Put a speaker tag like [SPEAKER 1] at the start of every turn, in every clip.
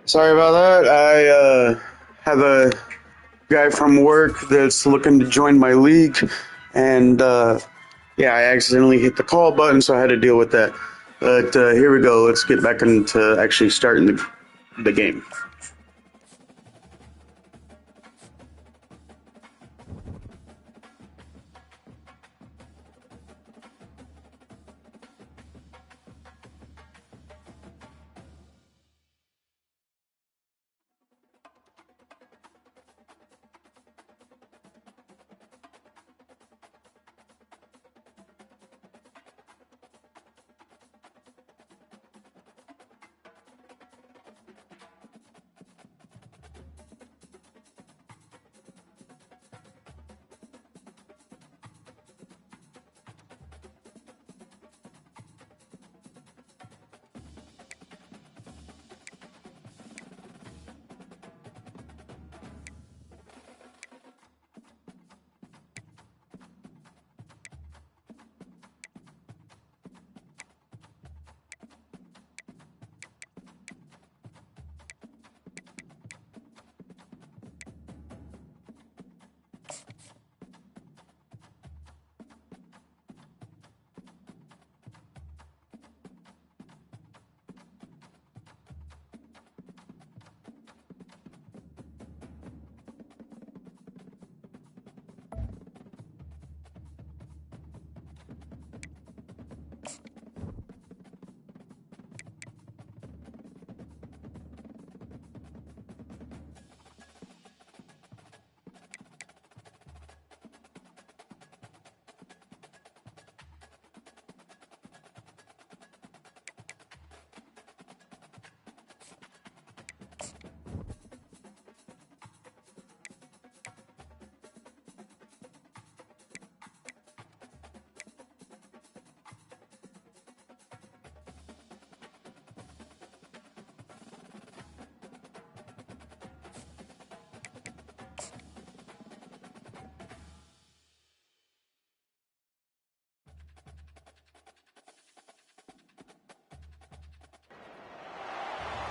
[SPEAKER 1] Sorry about that. I have a guy from work that's looking to join my league, and yeah, I accidentally hit the call button, so I had to deal with that. But here we go. Let's get back into actually starting the game.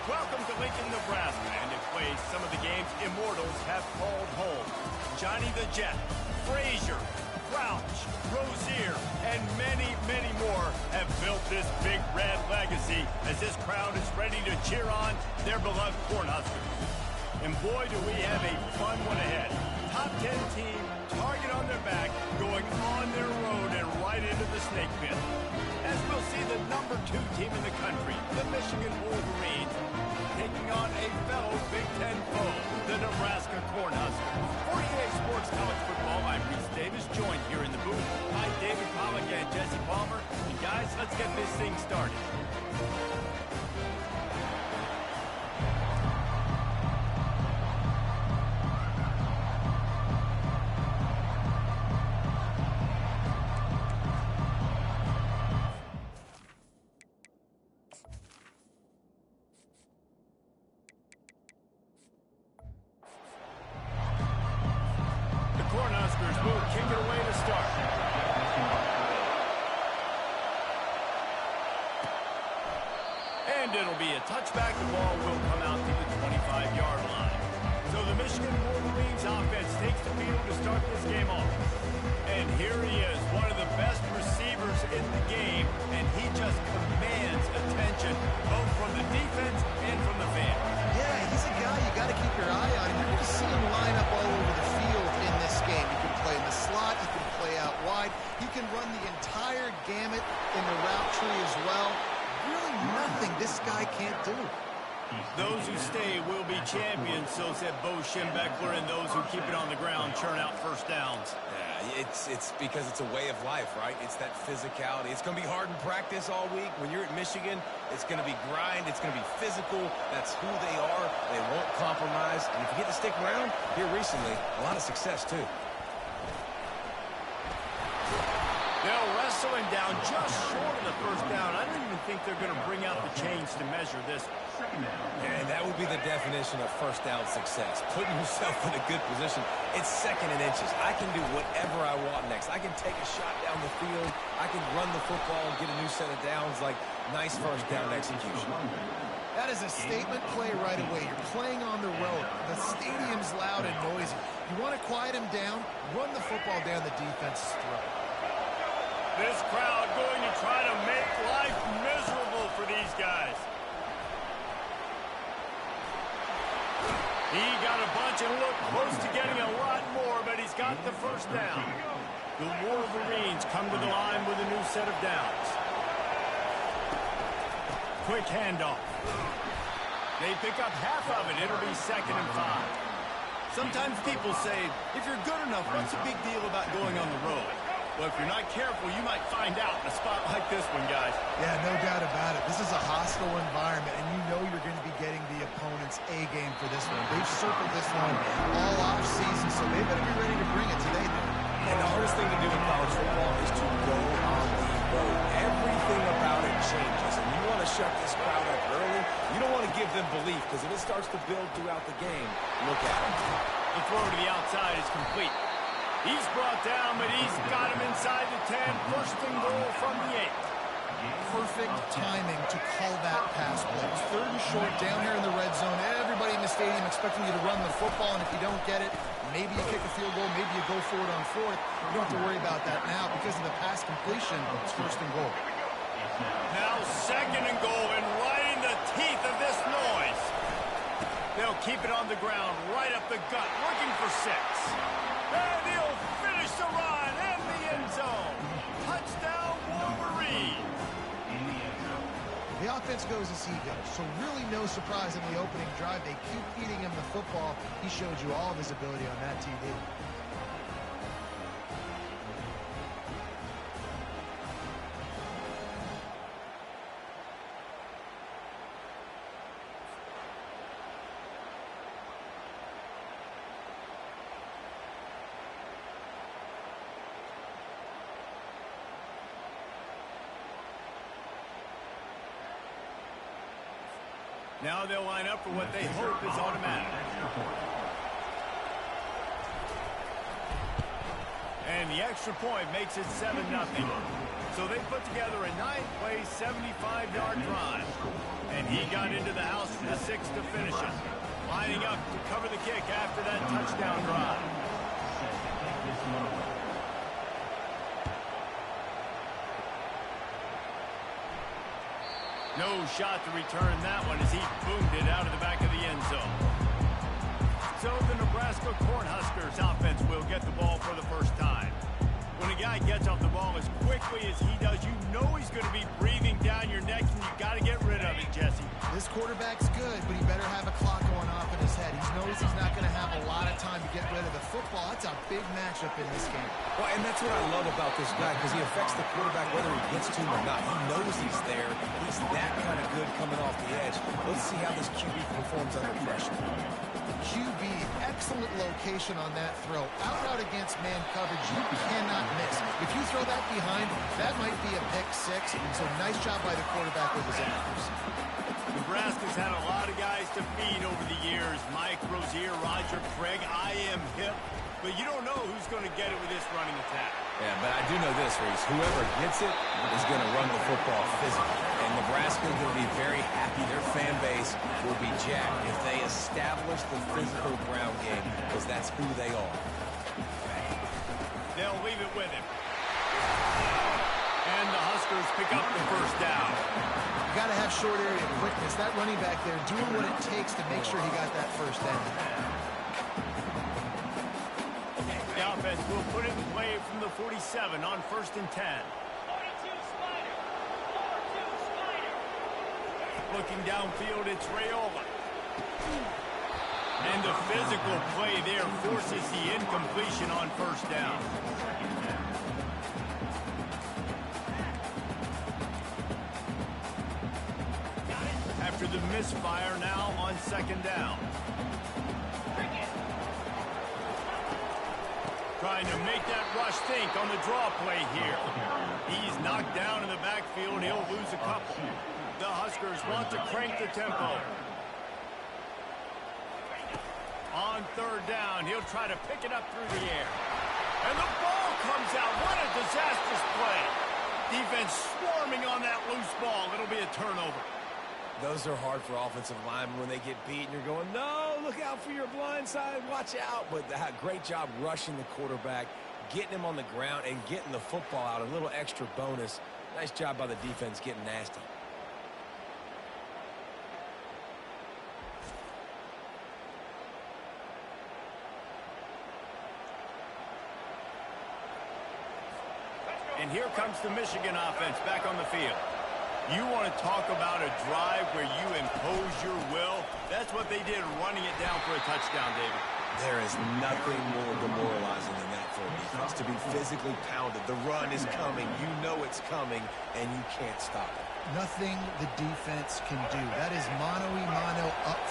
[SPEAKER 2] Welcome to Lincoln, Nebraska, and it plays some of the games immortals have called home. Johnny the Jet, Frazier, Crouch, Rozier, and many, many more have built this big red legacy as this crowd is ready to cheer on their beloved Cornhuskers. And boy, do we have a fun one ahead. Top 10 team, target on their back, going on their road and right into the snake pit. As we'll see the number 2 team in the country, the Michigan Wolverines, taking on a fellow Big Ten foe, the Nebraska Cornhuskers. For EA Sports College Football, I'm Reese Davis, joined here in the booth by David Pollack and Jesse Palmer. And guys, let's get this thing started. Cornhuskers will kick it away to start. And it'll be a touchback. The ball will come out to the 25-yard line. So the Michigan Wolverines offense takes the field to start this game off. And here he is, one of the best receivers in the game, and he just commands attention, both from the defense and from the fans.
[SPEAKER 3] Yeah, he's a guy you got to keep your eye on. You're going to see him line up all over the field in this game. He can play in the slot. He can play out wide. He can run the entire gamut in the route tree as well. Really nothing this guy can't do.
[SPEAKER 2] Those who stay will be champions, so said Bo Schembechler, and those who keep it on the ground churn out first downs.
[SPEAKER 4] Yeah, it's because it's a way of life, right? It's that physicality. It's going to be hard in practice all week. When you're at Michigan, it's going to be grind. It's going to be physical. That's who they are. They won't compromise. And if you get to stick around, here recently, a lot of success, too.
[SPEAKER 2] They'll wrestle him down just short of the first down. I don't even think they're going to bring out the chains to measure this.
[SPEAKER 4] And that would be the definition of first down success. Putting yourself in a good position. It's second and inches. I can do whatever I want next. I can take a shot down the field. I can run the football and get a new set of downs. Like, nice first down execution.
[SPEAKER 3] That is a statement play right away. You're playing on the road. The stadium's loud and noisy. You want to quiet him down, run the football down the defense's throat.
[SPEAKER 2] This crowd going to try to make life miserable for these guys. He got a bunch and looked close to getting a lot more, but he's got the first down. The Wolverines come to the line with a new set of downs. Quick handoff. They pick up half of it. It'll be 2nd and 5. Sometimes people say, if you're good enough, what's the big deal about going on the road? Well, if you're not careful, you might find out in a spot like this one, guys.
[SPEAKER 3] Yeah, no doubt about it. This is a hostile environment, and you know you're going to be getting the opponent's A game for this one. They've circled this one all off season, so they better be ready to bring it today.
[SPEAKER 4] And the hardest thing to do in college football is to go on the road. Everything about it changes, and you want to shut this crowd up early. You don't want to give them belief, because if it starts to build throughout the game, look at it.
[SPEAKER 2] The throw to the outside is complete. He's brought down, but he's got him inside the 10. First and goal from the 8.
[SPEAKER 3] Perfect timing to call that pass play. 3rd and short down here in the red zone. Everybody in the stadium expecting you to run the football, and if you don't get it, maybe you kick a field goal, maybe you go for it on 4th. You don't have to worry about that now because of the pass completion. It's 1st and goal.
[SPEAKER 2] Now 2nd and goal, and right in the teeth of this noise. They'll keep it on the ground, right up the gut, looking for 6. And he'll finish the run in the end zone. Touchdown, Wolverine.
[SPEAKER 3] The offense goes as he goes, so really no surprise in the opening drive. They keep feeding him the football. He showed you all of his ability on that TV.
[SPEAKER 2] Now they'll line up for what they hope is automatic. And the extra point makes it 7-0. So they put together a 9-play, 75-yard drive. And he got into the house for the 6th to finish it. Lining up to cover the kick after that touchdown drive. No shot to return that one as he boomed it out of the back of the end zone. So the Nebraska Cornhuskers offense will get the ball for the first time. When a guy gets off the ball as quickly as he does, you know he's going to be breathing down your neck, and you got to get rid of it, Jesse.
[SPEAKER 3] This quarterback's good, but he better have a clock going off in his head. He knows he's not going to have a lot of time to get rid of the football. That's a big matchup in this game.
[SPEAKER 4] Well, and that's what I love about this guy, because he affects the quarterback whether he gets to him or not. He knows he's there. He's that kind of good coming off the edge. Let's see how this QB performs under pressure.
[SPEAKER 3] QB, excellent location on that throw. Out route against man coverage, you cannot miss. If you throw that behind, that might be a pick 6. So nice job by the quarterback with his accuracy.
[SPEAKER 2] Nebraska's had a lot of guys to feed over the years. Mike Rozier, Roger Craig, I am hip. But you don't know who's going to get it with this running attack.
[SPEAKER 4] Yeah, but I do know this, Reese. Whoever gets it is going to run the football physically. And Nebraska is going to be very happy. Their fan base will be jacked if they establish the physical ground game, because that's who they are.
[SPEAKER 2] They'll leave it with him. And the Huskers pick up the first down.
[SPEAKER 3] You got to have short area quickness. That running back there doing what it takes to make sure he got that first down.
[SPEAKER 2] The offense will put it in play from the 47 on 1st and 10. Looking downfield, it's Rayola. And the physical play there forces the incompletion on 1st down. After the misfire, now on 2nd down. Trying to make that rush think on the draw play here. He's knocked down in the backfield. He'll lose a couple. The Huskers want to crank the tempo. On 3rd down, he'll try to pick it up through the air. And the ball comes out. What a disastrous play. Defense swarming on that loose ball. It'll be a turnover.
[SPEAKER 4] Those are hard for offensive linemen when they get beat and you're going, no, look out for your blind side, watch out. But great job rushing the quarterback, getting him on the ground, and getting the football out. A little extra bonus. Nice job by the defense getting nasty.
[SPEAKER 2] And here comes the Michigan offense back on the field. You want to talk about a drive where you impose your will? That's what they did, running it down for a touchdown, David.
[SPEAKER 4] There is nothing more demoralizing than that for a defense, to be physically pounded. The run is coming. You know it's coming, and you can't stop it.
[SPEAKER 3] Nothing the defense can do. That is mano-a-mano up.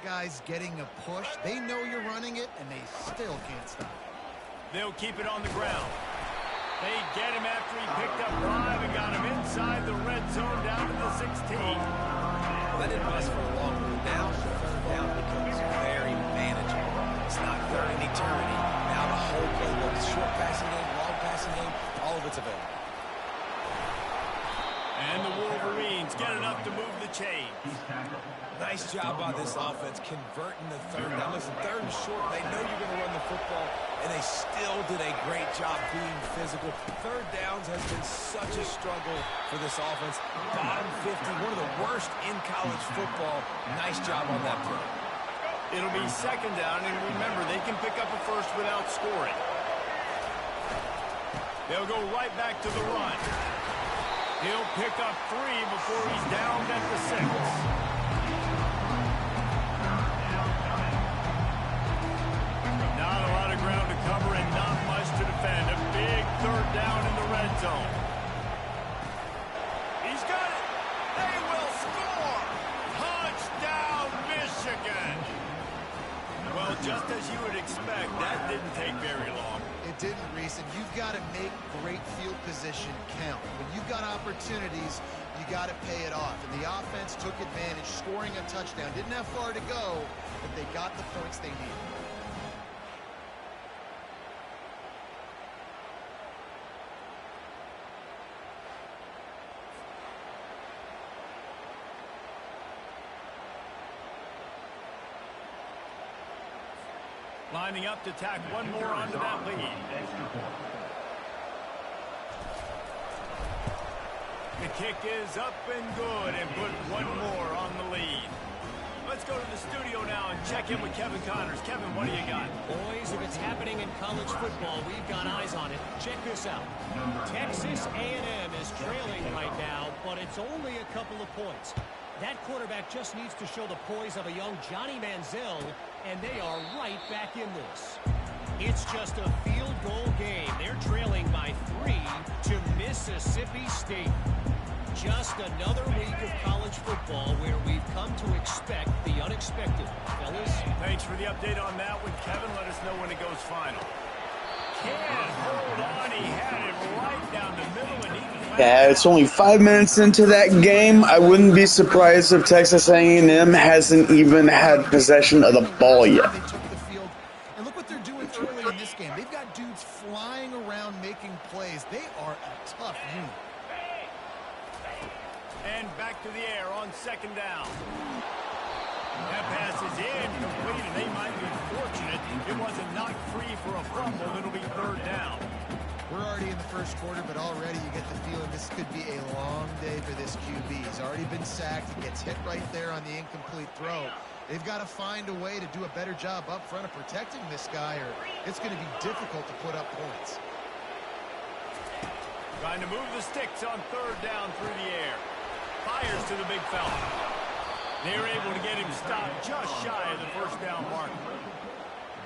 [SPEAKER 3] Guys getting a push. They know you're running it, and they still can't stop it.
[SPEAKER 2] They'll keep it on the ground. They get him after he picked up 5 and got him inside the red zone down to the 16.
[SPEAKER 4] Well, that didn't last for long. Now the third down becomes very manageable. It's not third in eternity. Now the whole playbook, short passing game, long passing game, all of it's available.
[SPEAKER 2] And the Wolverines get enough to move the chains.
[SPEAKER 4] Nice job by this offense converting the third down. Listen, third and short, they know you're going to run the football, and they still did a great job being physical. Third downs has been such a struggle for this offense. Bottom 50, one of the worst in college football. Nice job on that play.
[SPEAKER 2] It'll be second down, and remember, they can pick up a first without scoring. They'll go right back to the run. He'll pick up 3 before he's down at the 6. Not a lot of ground to cover and not much to defend. A big third down in the red zone. He's got it. They will score. Touchdown, Michigan. Well, just as you would expect, that didn't take very long.
[SPEAKER 3] It didn't, Reese, and you've got to make great field position count. When you've got opportunities, you got to pay it off. And the offense took advantage, scoring a touchdown. Didn't have far to go, but they got the points they needed.
[SPEAKER 2] Lining up to tack one more onto that lead. The kick is up and good and put one more on the lead. Let's go to the studio now and check in with Kevin Connors. Kevin, what do you got?
[SPEAKER 5] Boys, if it's happening in college football, we've got eyes on it. Check this out. Texas A&M is trailing right now, but it's only a couple of points. That quarterback just needs to show the poise of a young Johnny Manziel, and they are right back in this. It's just a field goal game. They're trailing by 3 to miss. Mississippi State. Just another week of college football where we've come to expect the unexpected. Fellas?
[SPEAKER 2] Thanks for the update on that one, Kevin. Let us know when it goes final. Can't hold on. He had it right down the middle and even...
[SPEAKER 1] Yeah, it's only 5 minutes into that game. I wouldn't be surprised if Texas A&M hasn't even had possession of the ball yet.
[SPEAKER 3] They took the field. And look what they're doing early in this game. They've got dudes flying around making plays. They are a tough unit.
[SPEAKER 2] And back to the air on second down. That pass is incomplete, and they might be fortunate it wasn't knocked free for a fumble. It'll be third down.
[SPEAKER 3] We're already in the first quarter, but already you get the feeling this could be a long day for this QB. He's already been sacked. He gets hit right there on the incomplete throw. They've got to find a way to do a better job up front of protecting this guy, or it's going to be difficult to put up points.
[SPEAKER 2] Trying to move the sticks on third down through the air. Fires to the big fella. They were able to get him stopped just shy of the first down mark.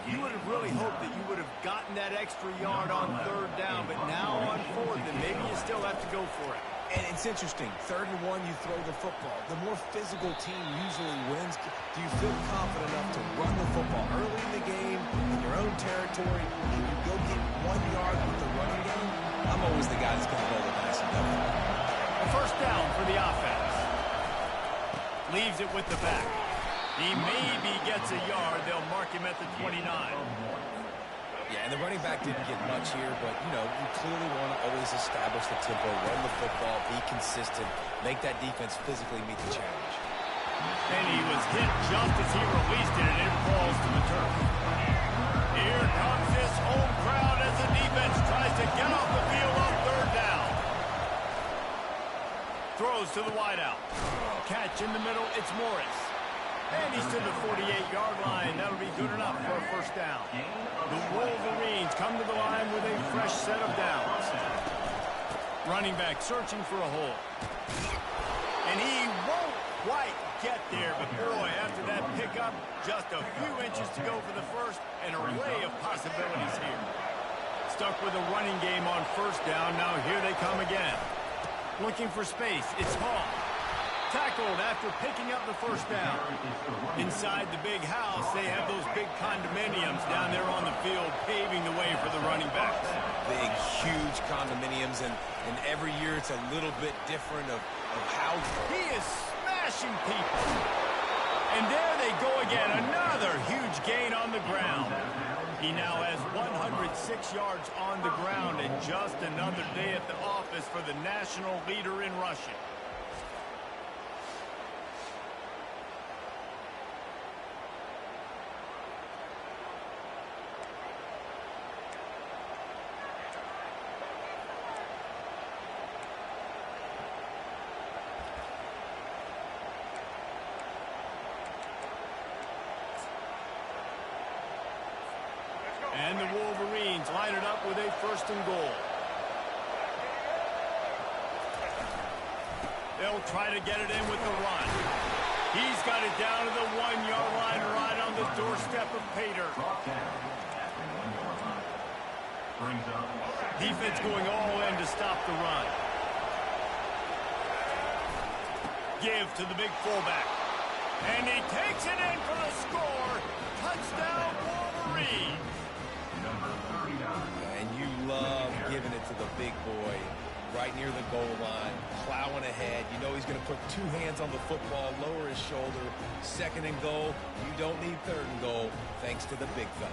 [SPEAKER 2] You would have really hoped that you would have gotten that extra yard on third down, but now on fourth, then maybe you still have to go for it.
[SPEAKER 4] And it's interesting. 3rd and 1, you throw the football. The more physical team usually wins. Do you feel confident enough to run the football early in the game, in your own territory, and you go get 1 yard with the running game? I'm always the guy that's going to roll the dice and go for it.
[SPEAKER 2] A first down for the offense. Leaves it with the back. He maybe gets a yard. They'll mark him at the 29.
[SPEAKER 4] Yeah, and the running back didn't get much here, but, you know, you clearly want to always establish the tempo, run the football, be consistent, make that defense physically meet the challenge.
[SPEAKER 2] And he was hit just as he released it, and it falls to the turf. Here comes this home crowd as the defense tries to get off the field on third down. Throws to the wideout. Catch in the middle, it's Morris. And he's to the 48-yard line. That'll be good enough for a first down. The Wolverines come to the line with a fresh set of downs. Running back searching for a hole. And he won't quite get there, but boy, after that pickup, just a few inches to go for the first, an array of possibilities here. Stuck with a running game on first down. Now here they come again. Looking for space. It's Hall. Tackled after picking up the first down. Inside the big house, they have those big condominiums down there on the field, paving the way for the running backs.
[SPEAKER 4] Big, huge condominiums, and every year it's a little bit different of how...
[SPEAKER 2] He is smashing people. And there they go again, another huge gain on the ground. He now has 106 yards on the ground, and just another day at the office for the national leader in rushing. And the Wolverines line it up with a 1st and goal. They'll try to get it in with the run. He's got it down to the 1-yard line right on the doorstep of Pater. Defense going all in to stop the run. Give to the big fullback. And he takes it in for the score. Touchdown, Wolverine.
[SPEAKER 4] And you love giving it to the big boy right near the goal line, plowing ahead. You know he's going to put 2 hands on the football, lower his shoulder. 2nd and goal. You don't need 3rd and goal, thanks to the big fella.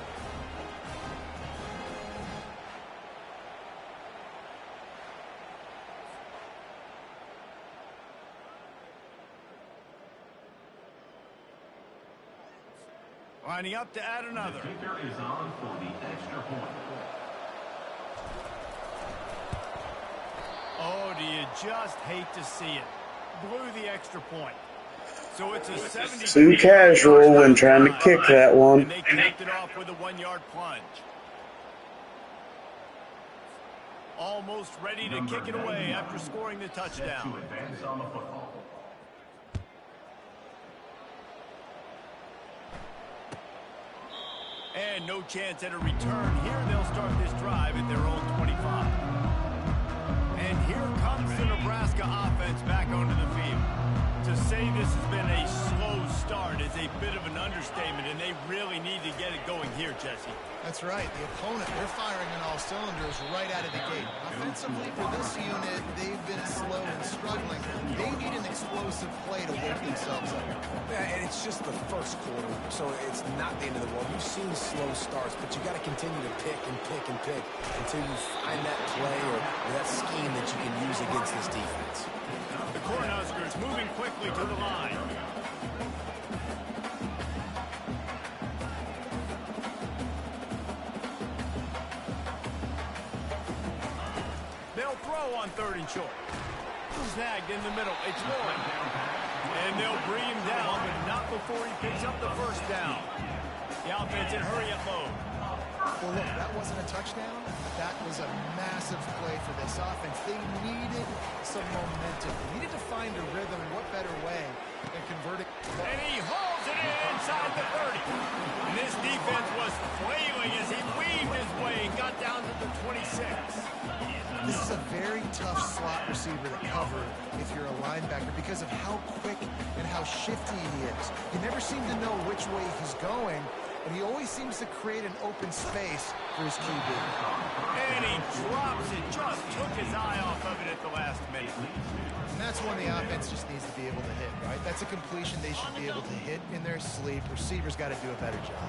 [SPEAKER 2] Lining up to add another.
[SPEAKER 6] The kicker is on for the extra point.
[SPEAKER 2] Oh, do you just hate to see it? Blew the extra point. So it's a 70.
[SPEAKER 1] Too casual when trying to kick that one.
[SPEAKER 2] And they capped it off with a 1-yard plunge. Almost ready to kick it away after scoring the touchdown.
[SPEAKER 6] To advance on the football.
[SPEAKER 2] And no chance at a return. Here they'll start this drive at their own 25. And here Here comes the Nebraska offense back onto the field. To say this has been a slow start is a bit of an understatement, and they really need to get it going here, Jesse.
[SPEAKER 3] That's right. The opponent, they're firing on all cylinders right out of the gate. Offensively, for this unit, they've been slow and struggling. They need an explosive play to wake themselves up.
[SPEAKER 4] Yeah, and it's just the first quarter, so it's not the end of the world. You've seen slow starts, but you got to continue to pick and pick and pick until you find that play or that scheme that you can use against this defense.
[SPEAKER 2] The Cornhuskers moving quickly to the line. They'll throw on 3rd and short. Snagged in the middle. It's Lloyd. And they'll bring him down, but not before he picks up the first down. The offense in hurry-up mode.
[SPEAKER 3] Well, look, that wasn't a touchdown. That was a massive play for this offense. They needed some momentum. They needed to find a rhythm. What better way than converting?
[SPEAKER 2] And he hauls it in inside the 30. And this defense was flailing as he weaved his way and got down to the 26.
[SPEAKER 3] This is a very tough slot receiver to cover if you're a linebacker because of how quick and how shifty he is. You never seem to know which way he's going, and he always seems to create an open space for his QB.
[SPEAKER 2] And he drops it, just took his eye off of it at the last minute.
[SPEAKER 3] And that's when the offense just needs to be able to hit, right? That's a completion they should be able to hit in their sleep. Receivers got to do a better job.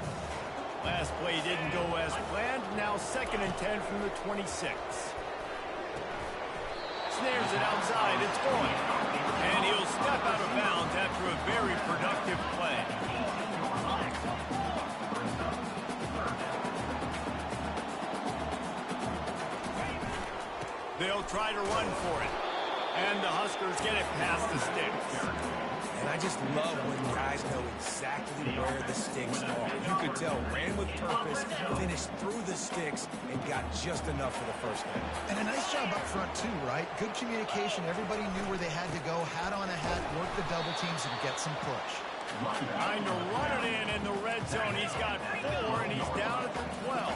[SPEAKER 2] Last play didn't go as planned. Now 2nd and 10 from the 26. Snares it outside, it's going. And he'll step out of bounds after a very productive play. They'll try to run for it. And the Huskers get it past the sticks.
[SPEAKER 4] And I just love when guys know exactly where the sticks are. You could tell, ran with purpose, finished through the sticks, and got just enough for the first down.
[SPEAKER 3] And a nice job up front, too, right? Good communication. Everybody knew where they had to go. Hat on a hat, work the double teams, and get some push.
[SPEAKER 2] Trying to run it in the red zone. He's got 4, and he's down at the 12.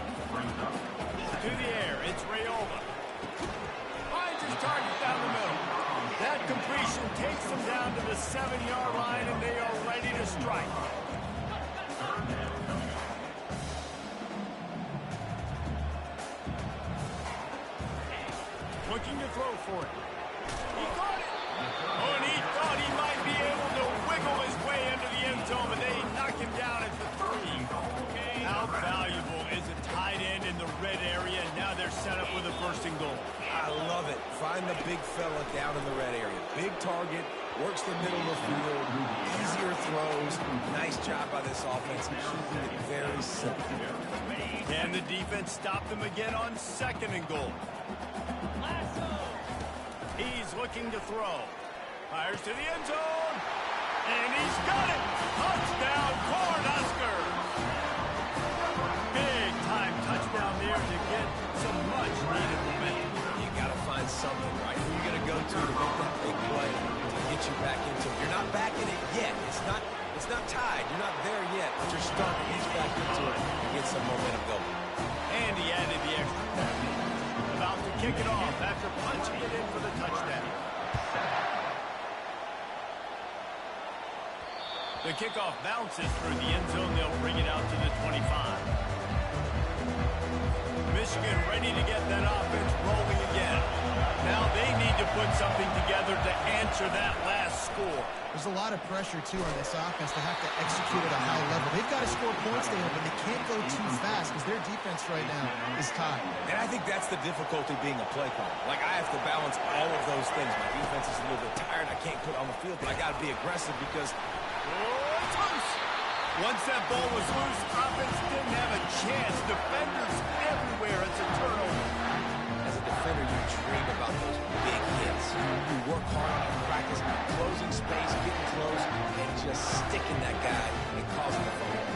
[SPEAKER 2] To the air, it's Rayola. Finds his target down the middle. That completion takes them down to the 7-yard line, and they are ready to strike. Looking to throw for it. He caught it. Oh, and he thought he might be able to wiggle his way into the end zone, but they knock him down at the 3. How valuable is a tight end in the red area? Now they're set up with a 1st and goal.
[SPEAKER 4] I love it. Find the big fella down in the red area. Big target, works the middle of the field, easier throws. Nice job by this offense, keeping it very simple.
[SPEAKER 2] Can the defense stop them again on 2nd and goal? He's looking to throw. Fires to the end zone. And he's got it. Touchdown, Cornhuskers. Big time touchdown there to get some much needed momentum.
[SPEAKER 4] You got to find something, right? Who you going to go to make that big play to get you back into it? You're not back in it yet. It's not tied. You're not there yet, but you're starting to ease back into it and get some momentum going.
[SPEAKER 2] And he added the extra point. About to kick it off after punching it in for the touchdown. The kickoff bounces through the end zone. They'll bring it out to the 25. Michigan ready to get that offense rolling again. Now they need to put something together to answer that last score.
[SPEAKER 3] There's a lot of pressure, too, on this offense to have to execute at a high level. They've got to score points there, but they can't go too fast because their defense right now is tied.
[SPEAKER 4] And I think that's the difficulty being a play caller. Like, I have to balance all of those things. My defense is a little bit tired. I can't put on the field, but I got to be aggressive because
[SPEAKER 2] it's loose. Once that ball was loose, offense didn't have a chance. Defenders everywhere. It's a turnover.
[SPEAKER 4] as a defender, you dream about those big hits. You work hard in practice, closing space, getting close, and just sticking that guy and causing the fumble.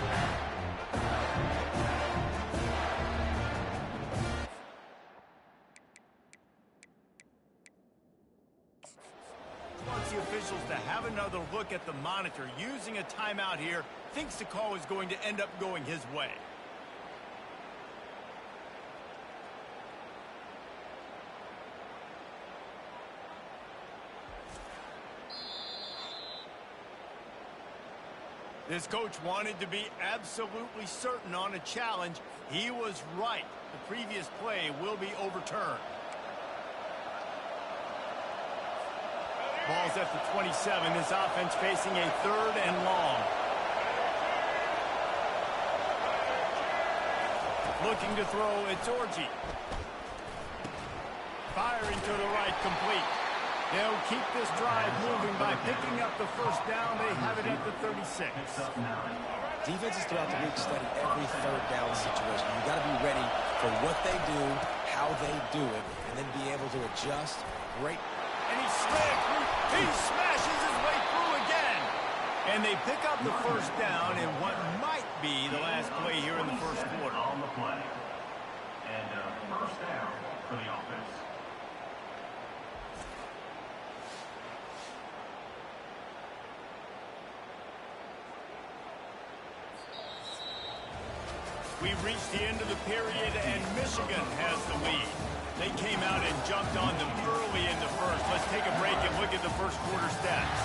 [SPEAKER 2] Wants the officials to have another look at the monitor. Using a timeout here, thinks the call is going to end up going his way. This coach wanted to be absolutely certain on a challenge. He was right. The previous play will be overturned. Ball's at the 27. This offense facing a 3rd and long. Looking to throw, it's Orji. Firing to the right, complete. They'll keep this drive moving by picking up the first down. They have it at the 36.
[SPEAKER 4] Defenses throughout the week study every 3rd down situation. You got to be ready for what they do, how they do it, and then be able to adjust. Great.
[SPEAKER 2] And he slipped. He smashes his way through again. And they pick up the first down in what might be the last play here in the first quarter.
[SPEAKER 6] On the play. And first down for the offense.
[SPEAKER 2] We've reached the end of the period, and Michigan has the lead. They came out and jumped on them early in the first. Let's take a break and look at the first quarter stats.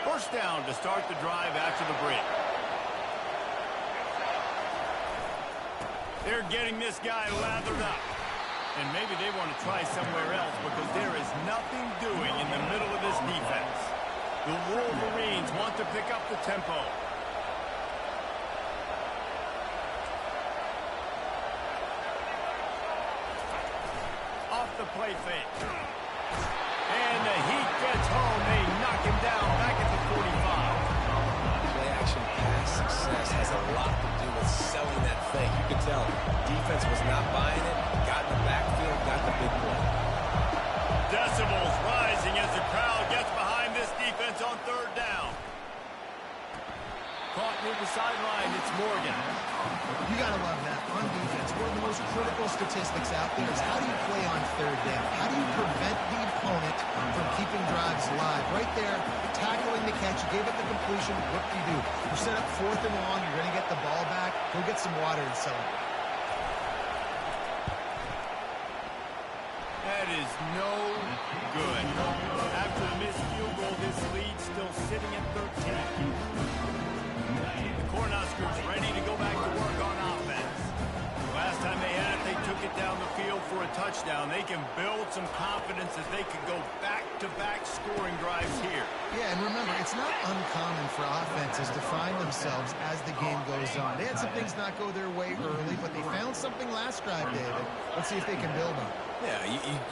[SPEAKER 2] First down to start the drive after the break. They're getting this guy lathered up. And maybe they want to try somewhere else because there is nothing doing in the middle of this defense. The Wolverines want to pick up the tempo. Off the play fake. And the Heat gets home. They knock him down back at the 45.
[SPEAKER 4] Play-action pass success has a lot to do with selling that thing. You can tell defense was not buying it. Got in the backfield, got the big play.
[SPEAKER 2] Decibels rising as the crowd gets behind this defense on 3rd down. Caught near the sideline, it's Morgan.
[SPEAKER 3] You got to love that. On defense, one of the most critical statistics out there is how do you play on 3rd down? How do you prevent the opponent from keeping drives alive? Right there, tackling the catch, you gave it the completion, what do? You set up 4th and long, you're going to get the ball back, go get some water and celebrate.
[SPEAKER 2] That is no good. After the missed field goal, this lead still sitting at 13. The Cornhuskers ready to go back to work on offense. Last time they had it, they took it down the field for a touchdown. They can build some confidence as they could go back-to-back scoring drives here.
[SPEAKER 3] Yeah, and remember, it's not uncommon for offenses to find themselves as the game goes on. They had some things not go their way early, but they found something last drive, David. Let's see if they can build on it.
[SPEAKER 4] Yeah,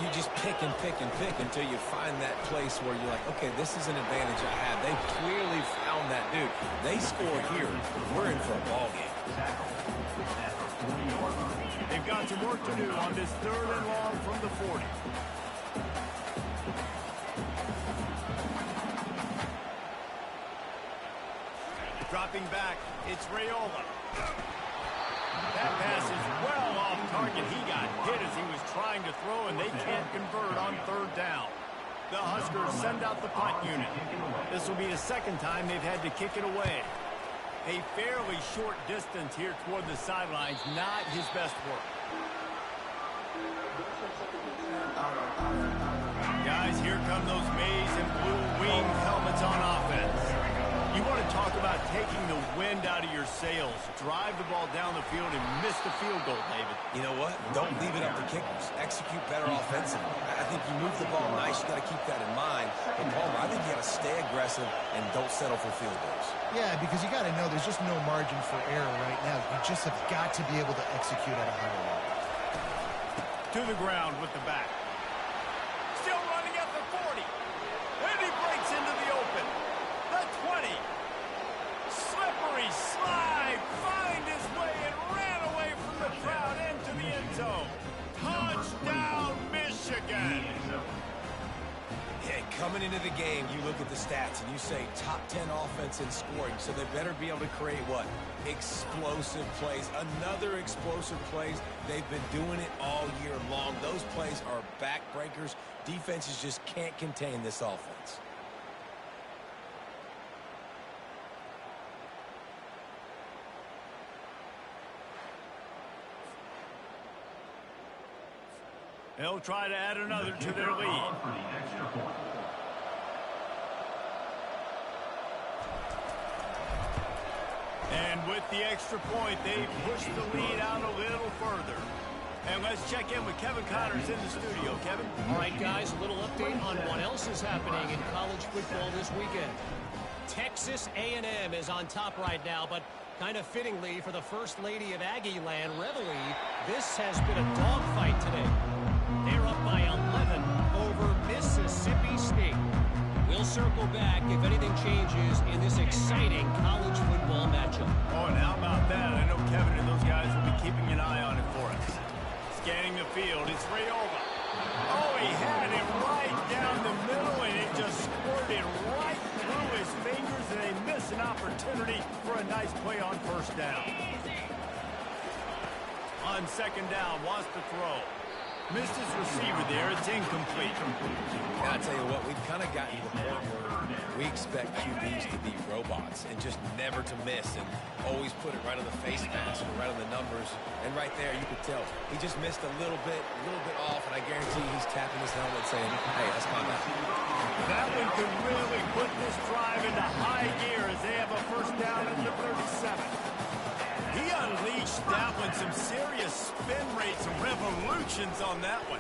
[SPEAKER 4] you just pick and pick and pick until you find that place where you're like, okay, this is an advantage I have. They clearly found that dude. They score here. We're in for a ball game.
[SPEAKER 2] They've got some work to do on this 3rd and long from the 40. Dropping back, it's Raiola. That pass is well off target. He got hit as he was trying to throw, and they can't convert on 3rd down. The Huskers send out the punt unit. This will be the 2nd time they've had to kick it away. A fairly short distance here toward the sidelines, not his best work. Guys, here come those maize and blue wing helmets on offense. You want to talk about taking the wind out of your sails. Drive the ball down the field and miss the field goal, David.
[SPEAKER 4] You know what? Don't leave it up to kickers. Execute better offensively. I think you move the ball nice. You got to keep that in mind. But, Palmer, I think you got to stay aggressive and don't settle for field goals.
[SPEAKER 3] Yeah, because you got to know there's just no margin for error right now. You just have got to be able to execute at a higher level.
[SPEAKER 2] To the ground with the back. Still running at the 40. And he breaks into the open. The 20. Slippery slide. Find his way and ran away from the crowd into the end zone. Touchdown, Michigan.
[SPEAKER 4] Yeah, coming into the game, you look at the stats and you say top 10 offense in scoring, so they better be able to create what? Explosive plays. Another explosive plays. They've been doing it all year long. Those plays are backbreakers. Defenses just can't contain this offense.
[SPEAKER 2] They'll try to add another to their lead.
[SPEAKER 6] For the extra point.
[SPEAKER 2] And with the extra point, they push the lead out a little further. And let's check in with Kevin Connors in the studio. Kevin?
[SPEAKER 5] All right, guys, a little update on what else is happening in college football this weekend. Texas A&M is on top right now, but kind of fittingly for the First Lady of Aggie Land, Reveille, this has been a dogfight today. They're up by 11 over Mississippi State. We'll circle back if anything changes in this exciting college football matchup.
[SPEAKER 2] Oh, and how about that? I know Kevin and those guys will be keeping an eye on it for us. Scanning the field, it's Rayola. Oh, he had it right down the middle, and it just squirted right through his fingers, and they miss an opportunity for a nice play on first down. On second down, wants to throw. Missed his receiver there. It's incomplete.
[SPEAKER 4] I'll tell you what, we've kind of gotten to the point where we expect QBs to be robots and just never to miss and always put it right on the face mask or right on the numbers. And right there, you could tell he just missed a little bit off, and I guarantee he's tapping his helmet saying, hey, that's my bad.
[SPEAKER 2] That one could really put this drive into high gear as they have a first down at the 37. He unleashed that one, some serious spin rates, some revolutions on that one.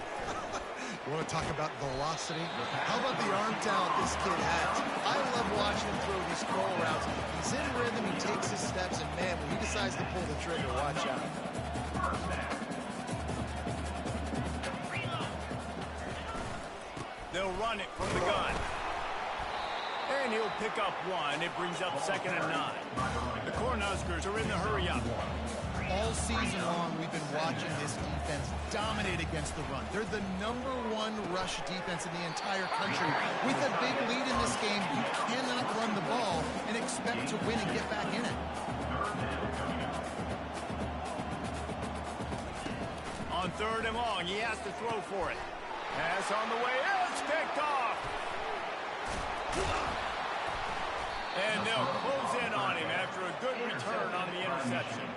[SPEAKER 3] You want to talk about velocity? How about the arm talent this kid has? I love watching him throw these curl routes. He's in rhythm, he takes his steps, and man, when he decides to pull the trigger, watch out.
[SPEAKER 2] They'll run it from the gun. And he'll pick up one. It brings up 2nd and 9. The Cornhuskers are in the hurry-up.
[SPEAKER 3] All season long, we've been watching this defense dominate against the run. They're the #1 rush defense in the entire country. With a big lead in this game, you cannot run the ball and expect to win and get back in it.
[SPEAKER 2] On 3rd and long, he has to throw for it. Pass on the way. It's picked off. And they'll close in on him after a good return on the interception.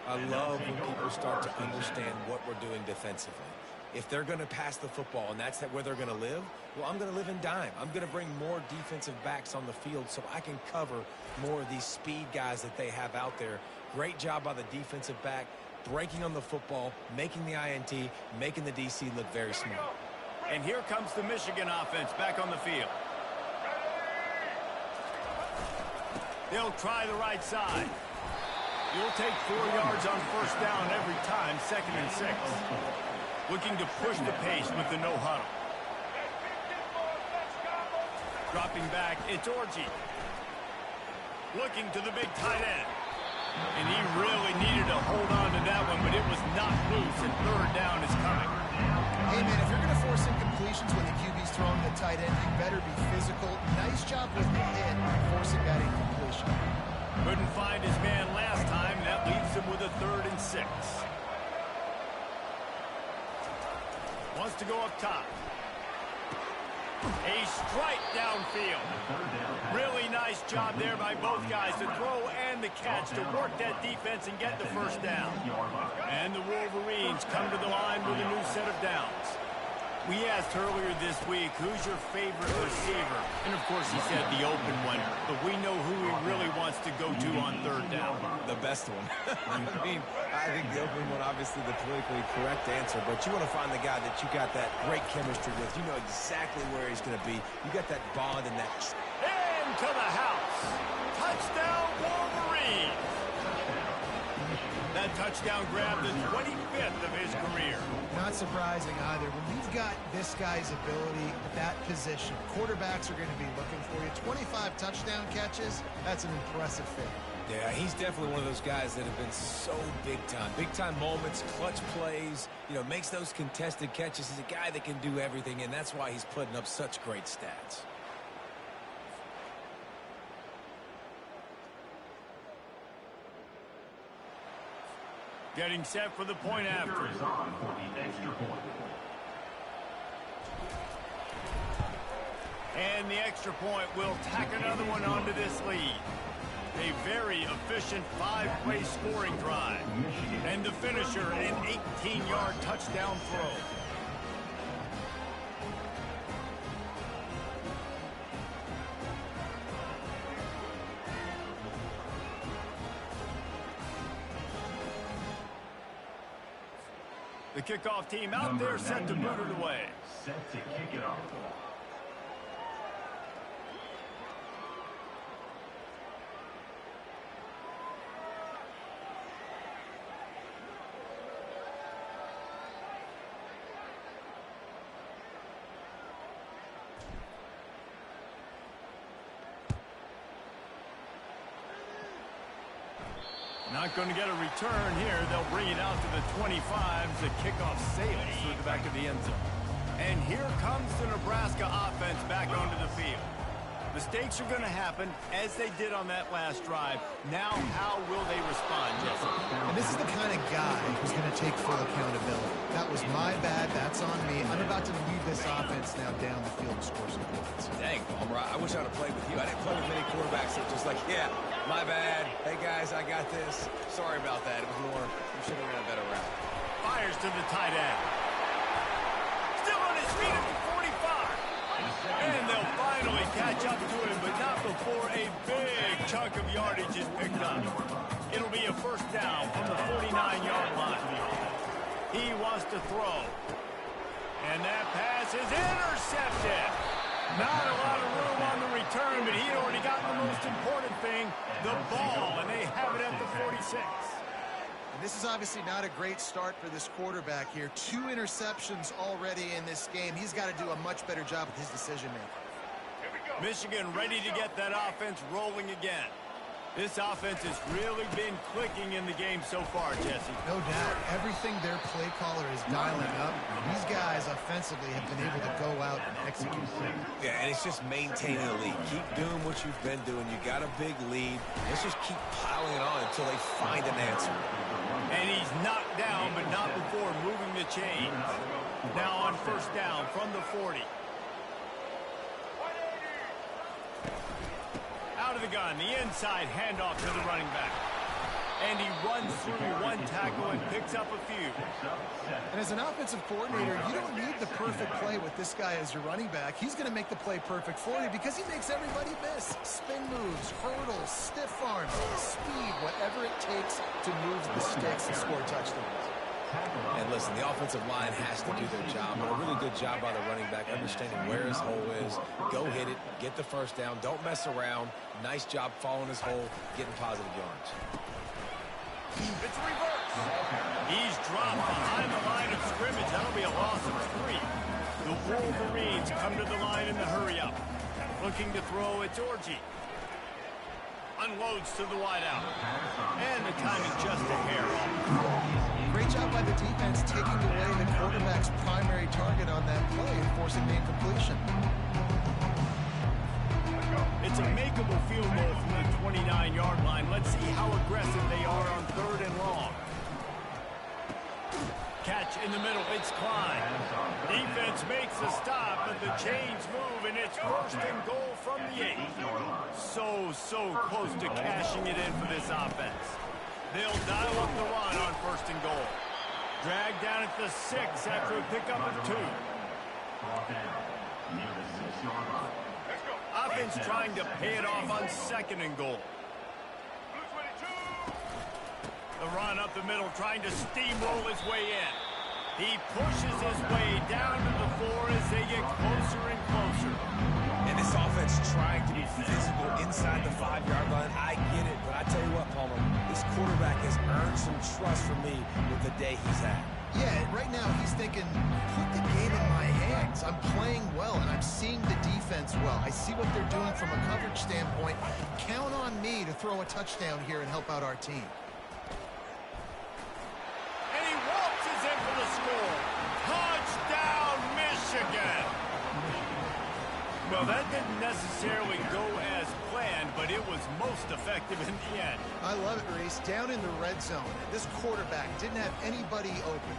[SPEAKER 4] I love when people start to understand what we're doing defensively. If they're going to pass the football and that's where they're going to live, well, I'm going to live in dime. I'm going to bring more defensive backs on the field so I can cover more of these speed guys that they have out there. Great job by the defensive back, breaking on the football, making the INT, making the DC look very smart.
[SPEAKER 2] And here comes the Michigan offense back on the field. They'll try the right side. You'll take 4 yards on first down every time, 2nd and 6. Looking to push the pace with the no huddle. Dropping back, it's Orji. Looking to the big tight end. And he really needed to hold on to that one, but it was not loose, and 3rd down is coming.
[SPEAKER 3] Hey, man, if you're going to force incompletions when the QB's throwing the tight end, you better be physical. Nice job with the hit, forcing that incompletion.
[SPEAKER 2] Couldn't find his man last time. That leaves him with a 3rd and 6. Wants to go up top. A strike downfield. Really nice job there by both guys to throw and the catch to work that defense and get the first down. And the Wolverines come to the line with a new set of downs. We asked earlier this week, who's your favorite receiver? And, of course, he said the open one. But we know who he really wants to go to on 3rd down.
[SPEAKER 4] The best one. I mean, I think the open one, obviously the politically correct answer, but you want to find the guy that you got that great chemistry with. You know exactly where he's going to be. You got that bond and that...
[SPEAKER 2] Into the house. Touchdown, Wolverines. That touchdown grabbed the 25th of his career.
[SPEAKER 3] Not surprising either. When you've got this guy's ability at that position, quarterbacks are going to be looking for you. 25 touchdown catches, that's an impressive feat.
[SPEAKER 4] Yeah, he's definitely one of those guys that have been so big time. Big time moments, clutch plays, you know, makes those contested catches. He's a guy that can do everything, and that's why he's putting up such great stats.
[SPEAKER 2] Getting set for the point after.
[SPEAKER 6] Is on for the extra point.
[SPEAKER 2] And the extra point will tack another one onto this lead. A very efficient 5-play scoring drive. And the finisher, an 18-yard touchdown throw. The kickoff team out there set to boot it away.
[SPEAKER 6] Set to kick it off.
[SPEAKER 2] Not going to get a return here. They'll bring it out to the 25. The kickoff sails through the back of the end zone. And here comes the Nebraska offense back onto the field. Mistakes are going to happen, as they did on that last drive. Now, how will they respond, Jesse?
[SPEAKER 3] And this is the kind of guy who's going to take full accountability. That was my bad. That's on me. I'm about to lead this offense now down the field and score some points.
[SPEAKER 4] Dang, Palmer, I wish I'd have played with you. I didn't play with many quarterbacks that just like, yeah, my bad. Hey, guys, I got this. Sorry about that. It was more, you should have ran a better route.
[SPEAKER 2] Fires to the tight end. Still on his feet at the 45. And they'll finally catch up to him, but not before a big chunk of yardage is picked up. It'll be a first down from the 49-yard line. He wants to throw. And that pass is intercepted. Not a lot of room on the return, but he'd already gotten the most important thing, the ball, and they have it at the 46.
[SPEAKER 3] And this is obviously not a great start for this quarterback here. 2 interceptions already in this game. He's got to do a much better job with his decision-making.
[SPEAKER 2] Michigan ready to get that offense rolling again. This offense has really been clicking in the game so far, Jesse.
[SPEAKER 3] No doubt. Everything their play caller is dialing up. These guys offensively have been able to go out and execute.
[SPEAKER 4] Yeah, and it's just maintaining the lead. Keep doing what you've been doing. You got a big lead. Let's just keep piling it on until they find an answer.
[SPEAKER 2] And he's knocked down, but not before moving the chains. Now on first down from the 40. Out of the gun, the inside handoff to the running back. And he runs through one tackle and picks up a few.
[SPEAKER 3] And as an offensive coordinator, you don't need the perfect play with this guy as your running back. He's going to make the play perfect for you because he makes everybody miss. Spin moves, hurdles, stiff arms, speed, whatever it takes to move the sticks and score touchdowns.
[SPEAKER 4] And listen, the offensive line has to do their job, but a really good job by the running back, understanding where his hole is. Go hit it, get the first down, don't mess around. Nice job following his hole, getting positive yards.
[SPEAKER 2] It's reverse. He's dropped behind the line of scrimmage. That'll be a loss of 3. The Wolverines come to the line in the hurry-up. Looking to throw, it's Orji. Unloads to the wideout. And the timing just a hair off.
[SPEAKER 3] Great job by the defense taking away the quarterback's primary target on that play and forcing the incompletion.
[SPEAKER 2] It's a makeable field goal from the 29-yard line. Let's see how aggressive they are on 3rd and long. Catch in the middle, it's Klein. Defense makes the stop, but the chains move, and it's 1st and goal from the 8. So close to cashing it in for this offense. They'll dial up the run on 1st and goal. Dragged down at the 6 after a pickup of 2. Offense trying to pay it off on 2nd and goal. The run up the middle, trying to steamroll his way in. He pushes his way down to the 4 as they get closer and closer.
[SPEAKER 4] And this offense trying to be physical inside the 5-yard line. I get it, but I tell you what, Palmer, this quarterback has earned some trust from me with the day he's had.
[SPEAKER 3] Yeah, right now he's thinking, put the game in my hands. I'm playing well, and I'm seeing the defense well. I see what they're doing from a coverage standpoint. Count on me to throw a touchdown here and help out our team.
[SPEAKER 2] And he waltzes in for the score. Touchdown, Michigan! Well, that didn't necessarily go as planned, but it was most effective in the end.
[SPEAKER 3] I love it, Reese. Down in the red zone, this quarterback didn't have anybody open.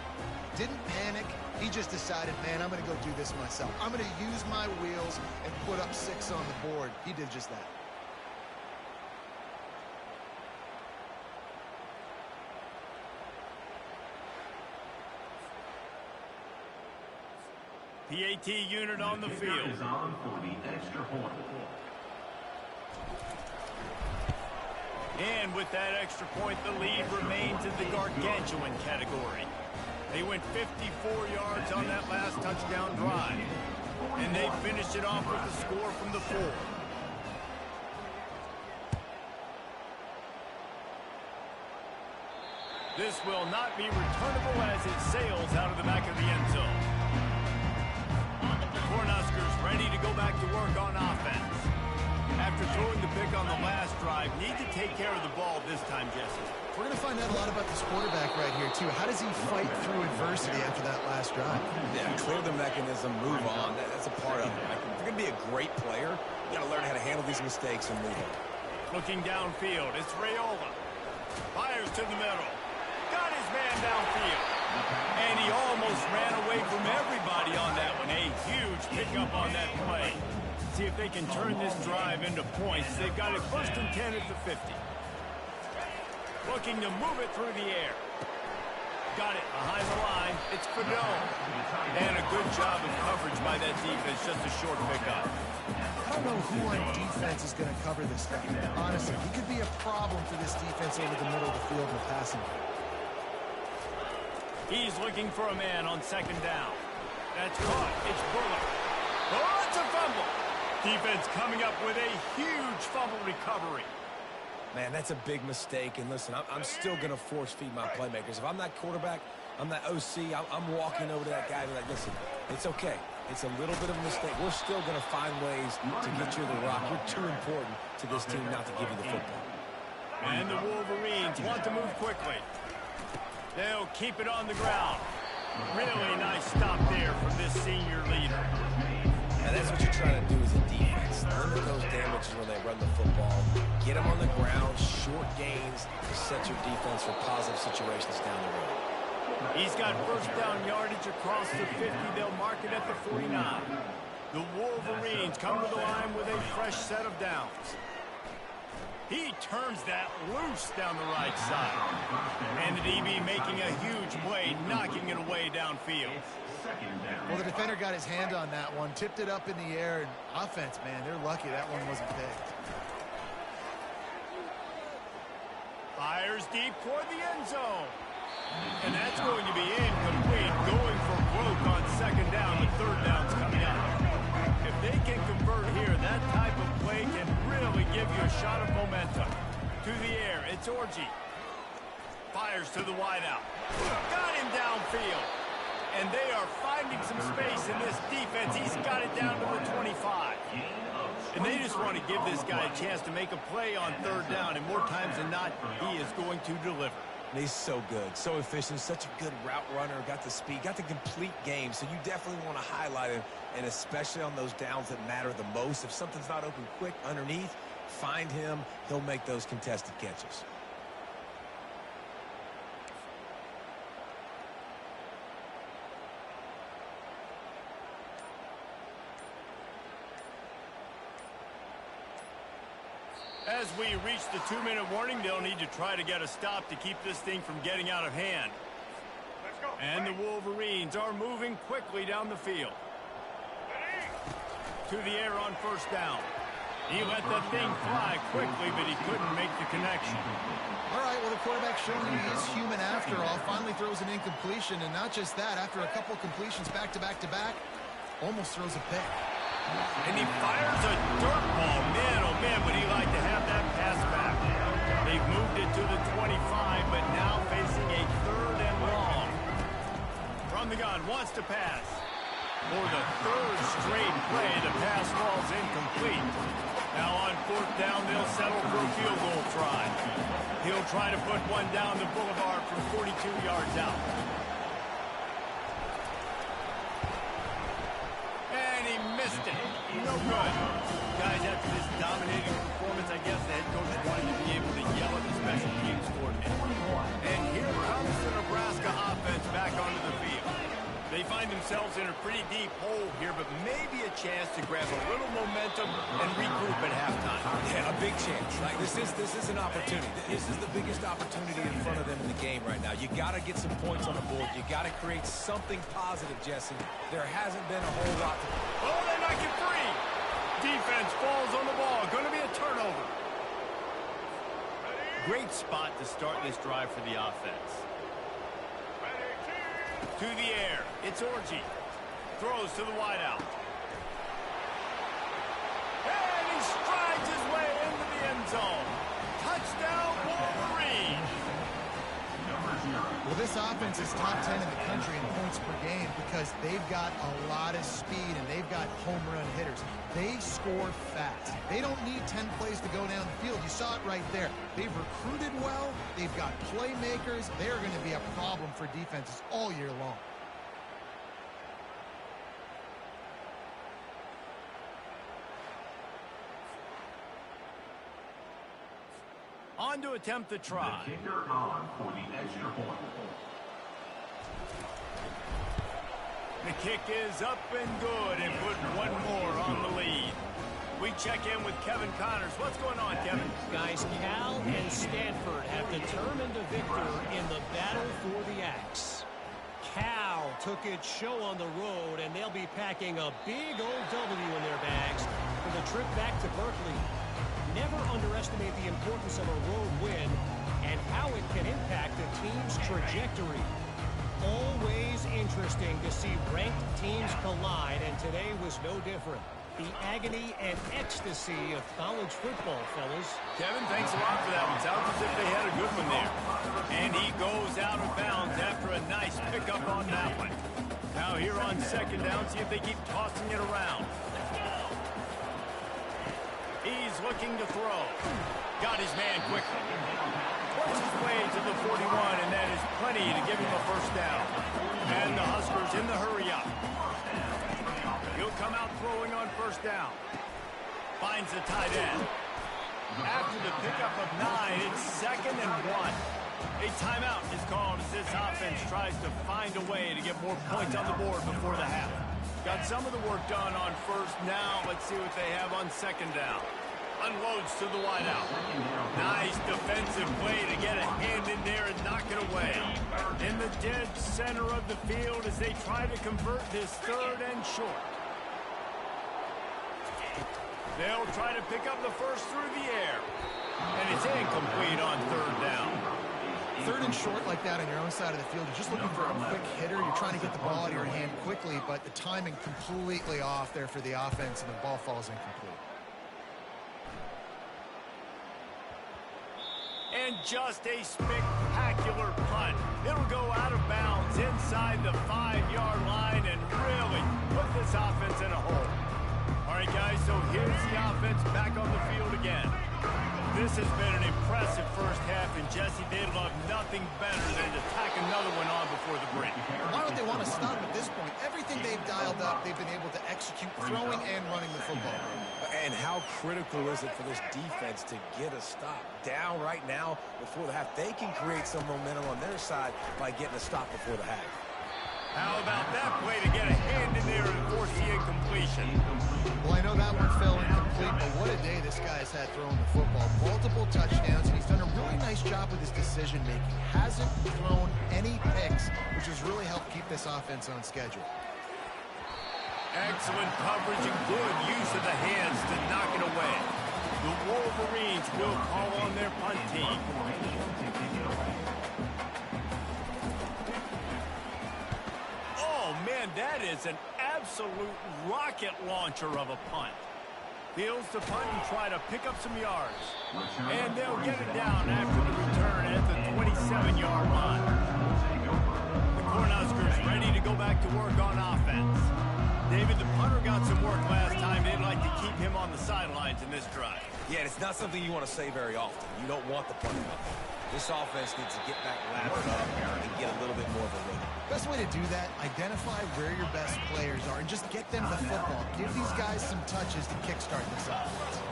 [SPEAKER 3] Didn't panic. He just decided, man, I'm going to go do this myself. I'm going to use my wheels and put up 6 on the board. He did just that.
[SPEAKER 2] PAT unit on the field.
[SPEAKER 6] Is on for the extra point.
[SPEAKER 2] And with that extra point, the lead remains in the gargantuan category. They went 54 yards on that last touchdown drive. And they finished it off with the score from the 4. This will not be returnable as it sails out of the back of the end zone. The Cornhuskers ready to go back to work on offense. After throwing the pick on the last drive, need to take care of the ball this time, Jesse.
[SPEAKER 3] We're going to find out a lot about this quarterback right here, too. How does he fight through adversity after that last drive?
[SPEAKER 4] Yeah, clear the mechanism, move on. That's a part of it. Like, if you're going to be a great player, you got to learn how to handle these mistakes and move on.
[SPEAKER 2] Looking downfield, it's Raiola. Fires to the middle. Got his man downfield. And he almost ran away from everybody on that one. A huge pickup on that play. See if they can turn this drive into points. They've got it 1st and 10 at the 50. Looking to move it through the air. Got it behind the line. It's Fedone. And a good job of coverage by that defense. Just a short pickup.
[SPEAKER 3] I don't know who on defense is going to cover this guy. Honestly, he could be a problem for this defense over the middle of the field in the passing game.
[SPEAKER 2] He's looking for a man on 2nd down. That's caught. It's Buller. Oh, it's a fumble. Defense coming up with a huge fumble recovery.
[SPEAKER 4] Man, that's a big mistake. And listen, I'm still going to force feed my playmakers. If I'm that quarterback, I'm that OC, I'm walking over to that guy and be like, listen, it's okay. It's a little bit of a mistake. We're still going to find ways to get you the rock. You're too important to this team not to give you the football.
[SPEAKER 2] And the Wolverines want to move quickly. They'll keep it on the ground. Really nice stop there from this senior leader.
[SPEAKER 4] And that's what you're trying to do as a defense. Limit those damages when they run the football. Get them on the ground, short gains to set your defense for positive situations down the road.
[SPEAKER 2] He's got 1st down yardage across the 50. They'll mark it at the 49. The Wolverines come to the line with a fresh set of downs. He turns that loose down the right side. And the DB making a huge play, knocking it away downfield.
[SPEAKER 3] Well, the defender got his hand on that one, tipped it up in the air, and offense, man, they're lucky that one wasn't picked.
[SPEAKER 2] Fires deep toward the end zone. And that's going to be incomplete, going for broke on 2nd down, but 3rd down's coming up. If they can convert here, that type of play can really give you a shot of momentum. To the air, it's Orji. Fires to the wideout. Got him downfield. And they are finding some space in this defense. He's got it down to the 25. And they just want to give this guy a chance to make a play on 3rd down. And more times than not, he is going to deliver.
[SPEAKER 4] And he's so good, so efficient, such a good route runner, got the speed, got the complete game. So you definitely want to highlight him, and especially on those downs that matter the most. If something's not open quick underneath, find him. He'll make those contested catches.
[SPEAKER 2] As we reach the 2-minute warning, they'll need to try to get a stop to keep this thing from getting out of hand. And the Wolverines are moving quickly down the field. To the air on 1st down. He let that thing fly quickly, but he couldn't make the connection.
[SPEAKER 3] All right, well, the quarterback showing he is human after all. Finally throws an incompletion, and not just that, after a couple completions back-to-back-to-back, almost throws a pick.
[SPEAKER 2] And he fires a dirt ball. Man, oh man, would he like to have that pass back. They've moved it to the 25, but now facing a 3rd and long. From the gun, wants to pass. For the 3rd straight play, the pass falls incomplete. Now on 4th down, they'll settle for a field goal try. He'll try to put one down the boulevard from 42 yards out. And he missed it. No good. Guys, after this dominating performance, I guess the head coach wanted to be able to yell at the special teams coordinator. And here comes the Nebraska offense back onto the field. They find themselves in a pretty deep hole here, but maybe a chance to grab a little momentum and regroup at halftime.
[SPEAKER 4] Yeah, a big chance. Like this is an opportunity. This is the biggest opportunity in front of them in the game right now. You got to get some points on the board. You got to create something positive, Jesse. There hasn't been a whole lot.
[SPEAKER 2] Oh, they knock it free. Defense falls on the ball. Going to be a turnover. Great spot to start this drive for the offense. To the air. It's Orji. Throws to the wideout. And he strides his way into the end zone. Touchdown, Wolverine.
[SPEAKER 3] Well, this offense is top 10 in the country in points per game because they've got a lot of speed and they've got home run hitters. They score fast. They don't need 10 plays to go down the field. You saw it right there. They've recruited well. They've got playmakers. They're going to be a problem for defenses all year long.
[SPEAKER 2] On to attempt the try.
[SPEAKER 6] The kicker on for the extra point.
[SPEAKER 2] The kick is up and good and put one more on the lead. We check in with Kevin Connors. What's going on, Kevin?
[SPEAKER 5] Guys, Cal and Stanford have determined a victor in the battle for the Axe. Cal took its show on the road, and they'll be packing a big old W in their bags for the trip back to Berkeley. Never underestimate the importance of a road win and how it can impact a team's trajectory. Always interesting to see ranked teams collide, and today was no different. The agony and ecstasy of college football, fellas.
[SPEAKER 2] Kevin, thanks a lot for that one. Sounds as if they had a good one there. And he goes out of bounds after a nice pickup on that one. Now here on second down, see if they keep tossing it around. He's looking to throw. Got his man quickly. Works his way to the 41, and that is plenty to give him a first down. And the Huskers in the hurry-up. He'll come out throwing on first down. Finds the tight end. After the pickup of 9, it's 2nd and 1. A timeout is called as this offense tries to find a way to get more points on the board before the half. Got some of the work done on first. Now let's see what they have on second down. Unloads to the wideout. Nice defensive play to get a hand in there and knock it away. In the dead center of the field as they try to convert this 3rd and short. They'll try to pick up the first through the air. And it's incomplete on 3rd down.
[SPEAKER 3] 3rd and short like that on your own side of the field. You're just looking for a quick hitter. You're trying to get the ball out of your hand quickly, but the timing completely off there for the offense, and the ball falls incomplete.
[SPEAKER 2] And just a spectacular punt. It'll go out of bounds inside the 5-yard line and really put this offense in a hole. All right, guys, so here's the offense back on the field again. This has been an impressive first half, and Jesse, they'd love nothing better than to tack another one on before the break.
[SPEAKER 3] Why don't they want to stop at this point? Everything they've dialed up, they've been able to execute throwing and running the football.
[SPEAKER 4] And how critical is it for this defense to get a stop down right now before the half? They can create some momentum on their side by getting a stop before the half.
[SPEAKER 2] How about that play to get a hand in there and force the incompletion?
[SPEAKER 3] Well, I know that one fell incomplete, but what a day this guy's had throwing the football. Multiple touchdowns, and he's done a really nice job with his decision-making. Hasn't thrown any picks, which has really helped keep this offense on schedule.
[SPEAKER 2] Excellent coverage and good use of the hands to knock it away. The Wolverines will call on their punt team. Oh, man, that is an absolute rocket launcher of a punt. Fields to punt and try to pick up some yards. And they'll get it down after the return at the 27-yard line. The Cornhuskers ready to go back to work on offense. David, the punter got some work last time. They'd like to keep him on the sidelines in this drive.
[SPEAKER 4] Yeah, it's not something you want to say very often. You don't want the punter up. This offense needs to get back lathered up and get a little bit more of a rhythm.
[SPEAKER 3] Best way to do that, identify where your best players are and just get them the football. Give these guys some touches to kickstart this offense.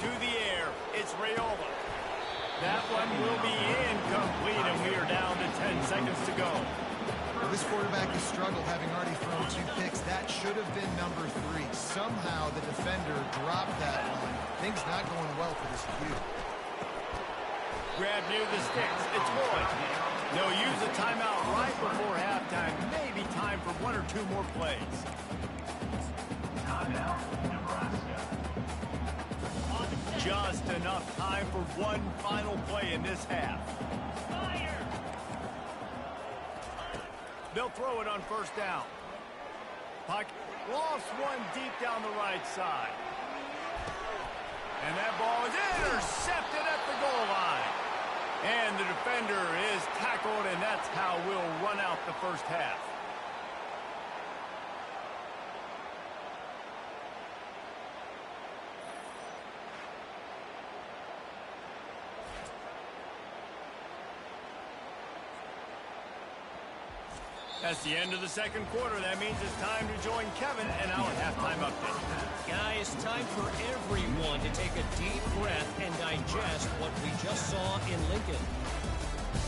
[SPEAKER 2] To the air, it's Rayola. That one will be incomplete, and we are down to 10 seconds to go.
[SPEAKER 3] Well, this quarterback has struggled, having already thrown 2 picks. That should have been number 3. Somehow the defender dropped that one. Things not going well for this Q.
[SPEAKER 2] Grab near the sticks. It's Boyd. They'll use a timeout right before halftime. Maybe time for 1 or 2 more plays.
[SPEAKER 6] Timeout, Nebraska.
[SPEAKER 2] Just enough time for one final play in this half. They'll throw it on first down. Puck lost one deep down the right side. And that ball is intercepted at the goal line. And the defender is tackled, and that's how we'll run out the first half. That's the end of the second quarter. That means it's time to join Kevin and our halftime update.
[SPEAKER 5] Guys, time for everyone to take a deep breath and digest what we just saw in Lincoln.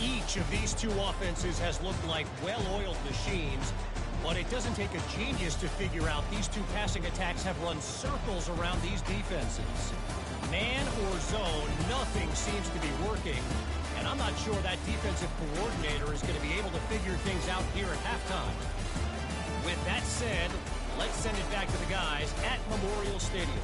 [SPEAKER 5] Each of these two offenses has looked like well-oiled machines, but it doesn't take a genius to figure out these two passing attacks have run circles around these defenses. Man or zone, nothing seems to be working. And I'm not sure that defensive coordinator is going to be able to figure things out here at halftime. With that said, let's send it back to the guys at Memorial Stadium.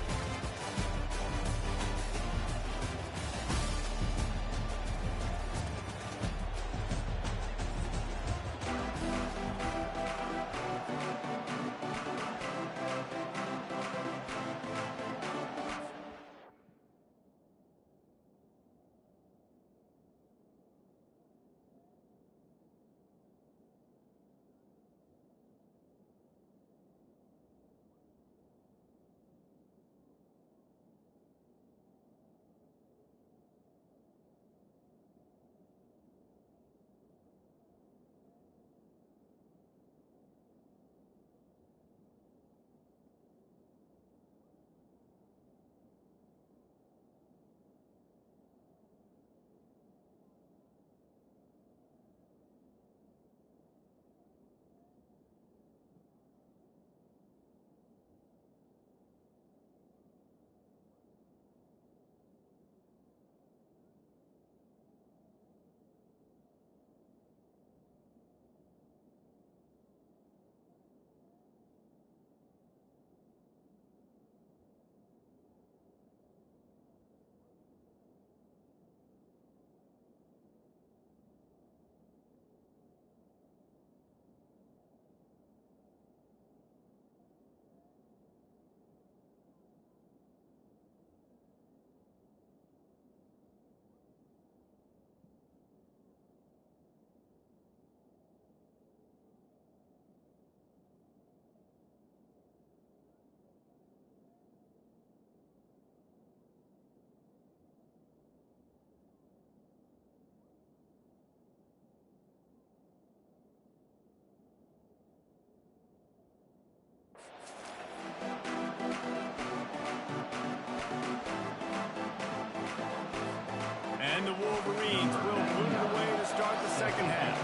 [SPEAKER 2] And the Wolverines will move away to start the second half.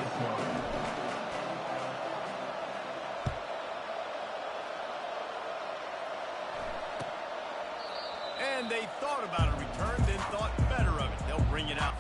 [SPEAKER 2] And they thought about a return, then thought better of it. They'll bring it out.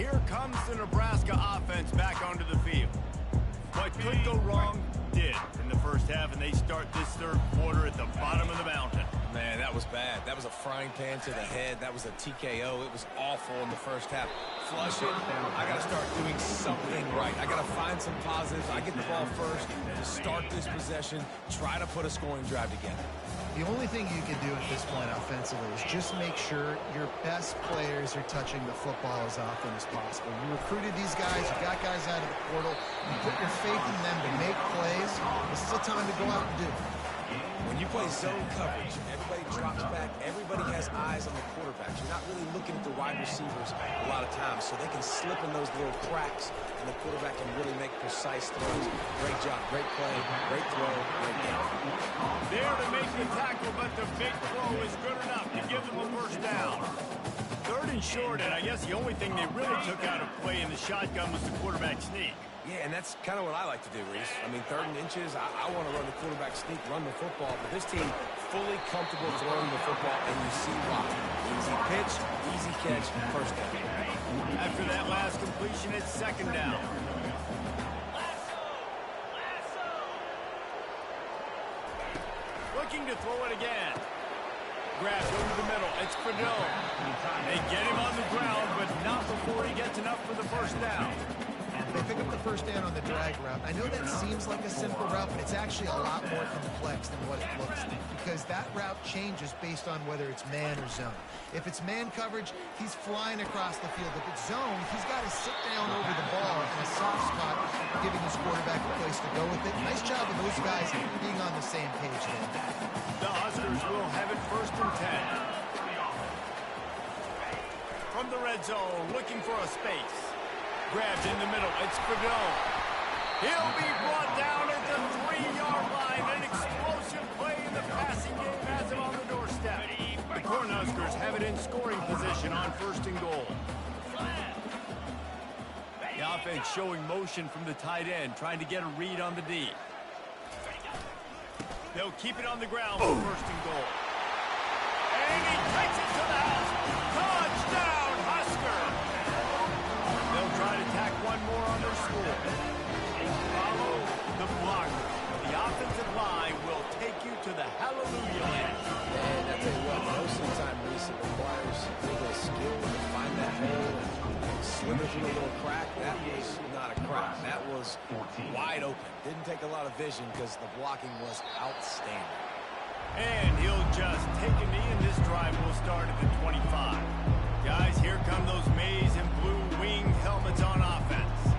[SPEAKER 2] here comes the Nebraska offense back onto the field. What could go wrong did in the first half, and they start this third quarter at the bottom of the mountain.
[SPEAKER 4] Man, that was bad. That was a frying pan to the head. That was a TKO. It was awful in the first half. Flush it. I got to start doing something right. I got to find some positives. I get the ball first to start this possession, try to put a scoring drive together.
[SPEAKER 3] The only thing you can do at this point offensively is just make sure your best players are touching the football as often as possible. You recruited these guys, you got guys out of the portal, you put your faith in them to make plays. This is the time to go out and do it.
[SPEAKER 4] When you play zone coverage, everybody drops back, everybody has eyes on the quarterbacks. You're not really looking at the wide receivers a lot of times, so they can slip in those little cracks, and the quarterback can really make precise throws. Great job, great play, great throw, great game.
[SPEAKER 2] There to make the tackle, but the big throw is good enough to give them a first down. Third and short, and I guess the only thing they really took out of play in the shotgun was the quarterback sneak.
[SPEAKER 4] Yeah, and that's kind of what I like to do, Reese. I mean, 3rd and inches, I want to run the quarterback sneak, run the football, but this team fully comfortable throwing the football, and you see why. Easy pitch, easy catch, first down.
[SPEAKER 2] After that last completion, it's 2nd down. Looking to throw it again. Grabs over the middle. It's Fidel. They get him on the ground, but not before he gets enough for the first down.
[SPEAKER 3] They pick up the first down on the drag route. I know that seems like a simple route, but it's actually a lot more complex than what it looks like, because that route changes based on whether it's man or zone. If it's man coverage, he's flying across the field. If it's zone, he's got to sit down over the ball in a soft spot, giving his quarterback a place to go with it. Nice job of those guys being on the same page there.
[SPEAKER 2] The Huskers will have it 1st and 10. From the red zone, looking for a space. Grabbed in the middle. It's Fidel. He'll be brought down at the 3-yard line. An explosive play in the passing game has him on the doorstep. The Cornhuskers have it in scoring position on 1st and goal. The offense showing motion from the tight end, trying to get a read on the D. They'll keep it on the ground for 1st and goal. And he takes it to the house. Touchdown, Husker! They'll try to tack one more on their score. Follow the blocker. The offensive line will take you to the hallelujah land.
[SPEAKER 4] And I tell you what, most of the time, Reese, it requires a little bit of skill to find that hole and slither through a little crack. That was not a crack. That was wide open. Didn't take a lot of vision because the blocking was outstanding.
[SPEAKER 2] And he'll just take a knee, and this drive will start at the 25. Guys, here come those maize and blue winged helmets on offense.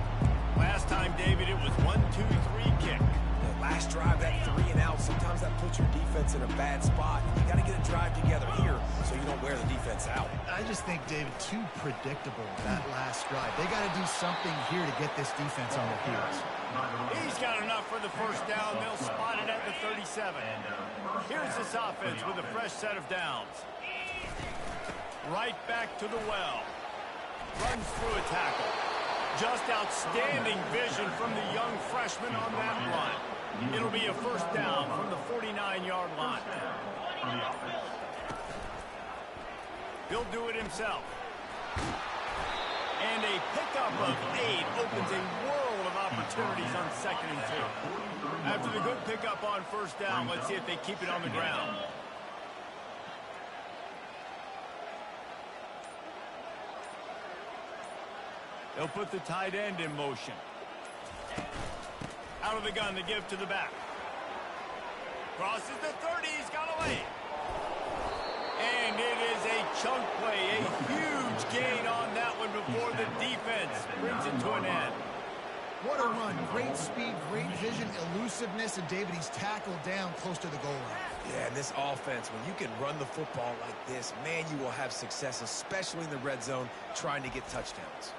[SPEAKER 2] Last time, David, it was 1-2-3 kick.
[SPEAKER 4] The last drive, that 3 and out, sometimes that puts your defense in a bad spot. You got to get a drive together here so you don't wear the defense out.
[SPEAKER 3] I just think, David, too predictable that last drive. They got to do something here to get this defense on their heels.
[SPEAKER 2] He's got enough for the first down. They'll spot it at the 37. Here's this offense with a fresh set of downs. Right back to the well. Runs through a tackle. Just outstanding vision from the young freshman on that run. It'll be a first down from the 49-yard line. He'll do it himself. And a pickup of 8 opens a world of opportunities on 2nd and 2. After the good pickup on first down, let's see if they keep it on the ground. They'll put the tight end in motion. Out of the gun, they give to the back. Crosses the 30, he's got away. And it is a chunk play, a huge gain on that one before the defense brings it to an end.
[SPEAKER 3] What a run. Great speed, great vision, elusiveness, and David, he's tackled down close to the goal line.
[SPEAKER 4] Yeah, and this offense, when you can run the football like this, man, you will have success, especially in the red zone, trying to get touchdowns.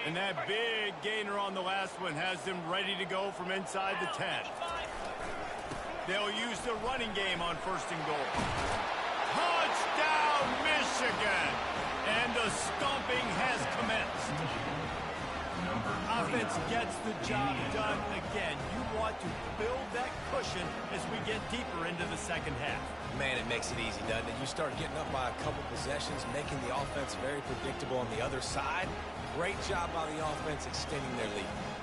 [SPEAKER 2] And that big gainer on the last one has them ready to go from inside the 10. They'll use the running game on 1st and goal. Touchdown, Michigan! And the stomping has commenced. Offense defense gets the job done again. You want to build that cushion as we get deeper into the second half.
[SPEAKER 4] Man, it makes it easy, doesn't it? You start getting up by a couple possessions, making the offense very predictable on the other side. Great job by the offense extending their lead.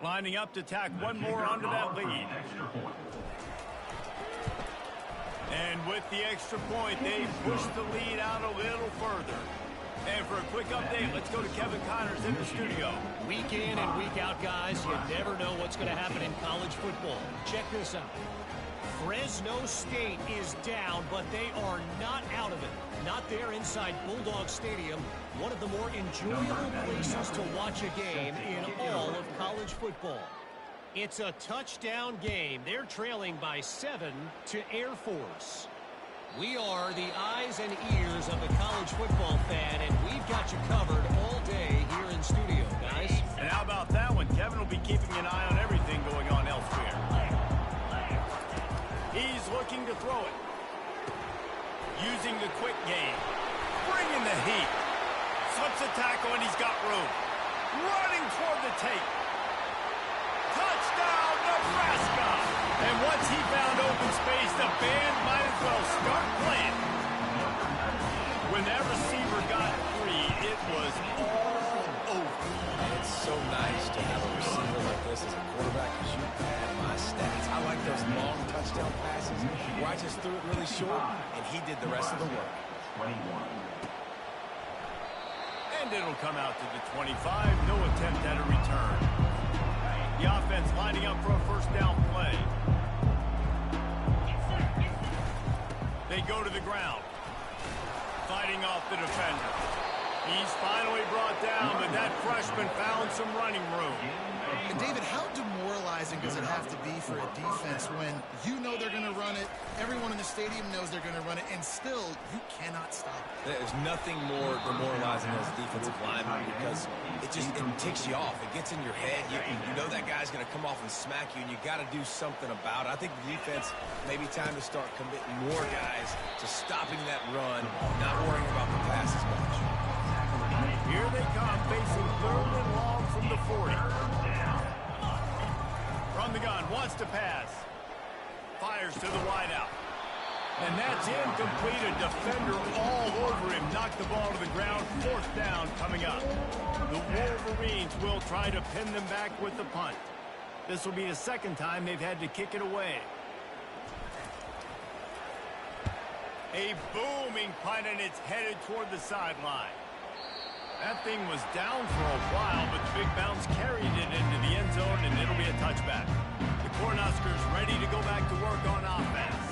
[SPEAKER 2] Lining up to tack one more onto that lead. And with the extra point, they push the lead out a little further. And for a quick update, let's go to Kevin Connors in the studio.
[SPEAKER 5] Week in and week out, guys, you never know what's going to happen in college football. Check this out. Fresno State is down, but they are not out of it. Not there inside Bulldog Stadium, one of the more enjoyable places to watch a game in all of college football. It's a touchdown game. They're trailing by 7 to Air Force. We are the eyes and ears of the college football fan, and we've got you covered all day here in studio, guys.
[SPEAKER 2] And how about that one? Kevin will be keeping an eye on everything going on elsewhere. throw it. Using the quick game. Bringing the heat. Slips a tackle and he's got room. Running toward the tape. Touchdown, Nebraska! And once he found open space, the band might as well start playing. When that receiver got free, it was all over.
[SPEAKER 4] It's so nice to have a receiver like this as a quarterback because you pad my stats. I like those long touchdown passes where I just threw it really short and he did the rest of the work.
[SPEAKER 6] 21.
[SPEAKER 2] And it'll come out to the 25. No attempt at a return. The offense lining up for a first down play. They go to the ground. Fighting off the defender. He's finally brought down, but that freshman found some running room.
[SPEAKER 3] And David, how demoralizing does it have to be for a defense when you know they're going to run it, everyone in the stadium knows they're going to run it, and still you cannot stop it?
[SPEAKER 4] There's nothing more demoralizing as a defensive lineman because it ticks you off. It gets in your head. You know that guy's going to come off and smack you, and you got to do something about it. I think the defense maybe time to start committing more guys to stopping that run, not worrying about the pass as much.
[SPEAKER 2] Here they come, facing 3rd and long from the 40. From the gun, wants to pass. Fires to the wideout. And that's incomplete. A defender all over him. Knocked the ball to the ground. 4th down coming up. The Wolverines will try to pin them back with the punt. This will be the 2nd time they've had to kick it away. A booming punt, and it's headed toward the sideline. That thing was down for a while, but the big bounce carried it into the end zone, and it'll be a touchback. The Cornhuskers ready to go back to work on offense.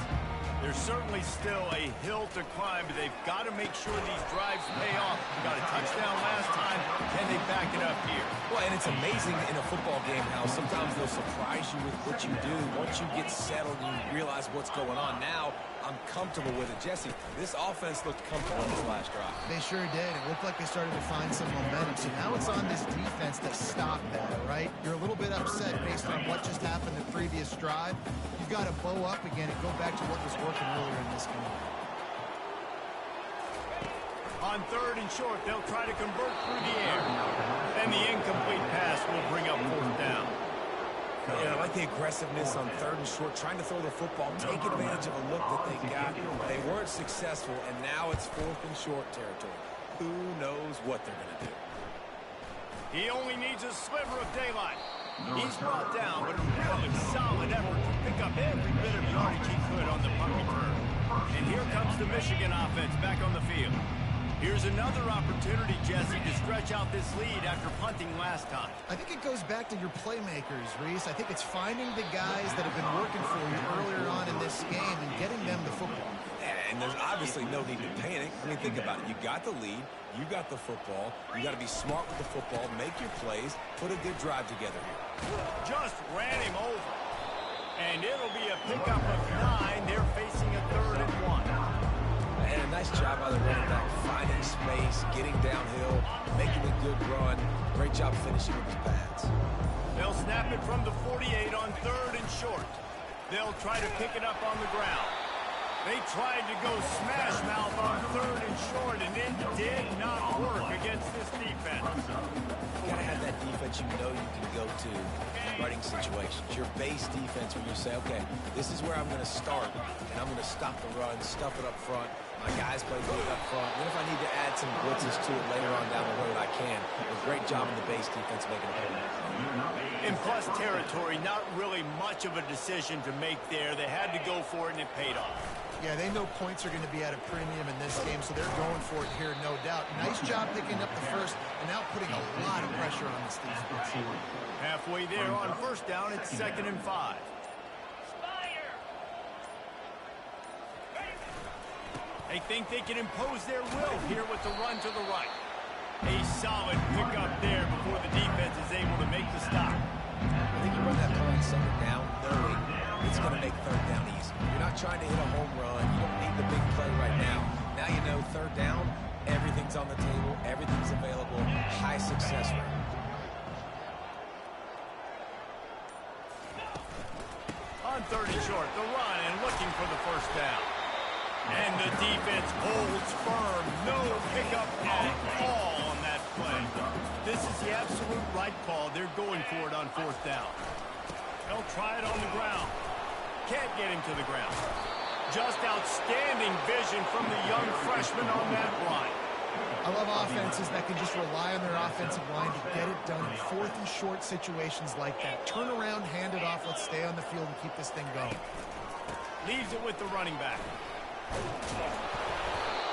[SPEAKER 2] There's certainly still a hill to climb, but they've got to make sure these drives pay off. They got a touchdown last time, and they back it up here.
[SPEAKER 4] Well, and it's amazing in a football game how sometimes they'll surprise you with what you do. Once you get settled and you realize what's going on, now I'm comfortable with it. Jesse, this offense looked comfortable in this last drive.
[SPEAKER 3] They sure did. It looked like they started to find some momentum. So now it's on this defense to stop that, right? You're a little bit upset based on what just happened the previous drive. You've got to bow up again and go back to what was working earlier in this game.
[SPEAKER 2] On 3rd and short, they'll try to convert through the air. And the incomplete pass will bring up 4th down.
[SPEAKER 4] Yeah, I like the aggressiveness on 3rd and short, trying to throw the football, take advantage of a look that they got. They weren't successful, and now it's 4th and short territory. Who knows what they're going to do?
[SPEAKER 2] He only needs a sliver of daylight. He's brought down, but a really solid effort to pick up every bit of yardage he could on the punt return. And here comes the Michigan offense back on the field. Here's another opportunity, Jesse, to stretch out this lead after punting last time.
[SPEAKER 3] I think it goes back to your playmakers, Reese. I think it's finding the guys that have been working for you earlier on in this game and getting them the football.
[SPEAKER 4] And there's obviously no need to panic. I mean, think about it. You got the lead. You got the football. You got to be smart with the football. Make your plays. Put a good drive together here.
[SPEAKER 2] Just ran him over. And it'll be a pickup of 9. They're facing a 3rd and 1.
[SPEAKER 4] And a nice job by the running back, finding space, getting downhill, making a good run. Great job finishing with his pads.
[SPEAKER 2] They'll snap it from the 48 on 3rd and short. They'll try to pick it up on the ground. They tried to go smash mouth on 3rd and short, and it did not work against this defense.
[SPEAKER 4] You gotta have that defense you know you can go to in running situations. Your base defense when you say, okay, this is where I'm going to start, and I'm going to stop the run, stuff it up front. My guys play good up front. Then if I need to add some blitzes to it later on down the road, I can. A great job in the base defense making it happen.
[SPEAKER 2] In plus territory, not really much of a decision to make there. They had to go for it, and it paid off.
[SPEAKER 3] Yeah, they know points are going to be at a premium in this game, so they're going for it here, no doubt. Nice job picking up the first and now putting a lot of pressure on this defense.
[SPEAKER 2] Halfway there on 1st down, it's 2nd and 5. They think they can impose their will here with the run to the right. A solid pickup there before the defense is able to make the stop.
[SPEAKER 4] I think you run that play on 2nd down knowing it's going to make 3rd down easy. You're not trying to hit a home run. You don't need the big play right now. Now you know 3rd down, everything's on the table, everything's available, high success rate.
[SPEAKER 2] On 30 short, the run and looking for the first down. And the defense holds firm. No pickup at all on that play. This is the absolute right call. They're going for it on fourth down. They'll try it on the ground. Can't get him to the ground. Just outstanding vision from the young freshman on that line.
[SPEAKER 3] I love offenses that can just rely on their offensive line to get it done in fourth and short situations like that. Turn around, hand it off, let's stay on the field and keep this thing going.
[SPEAKER 2] Leaves it with the running back.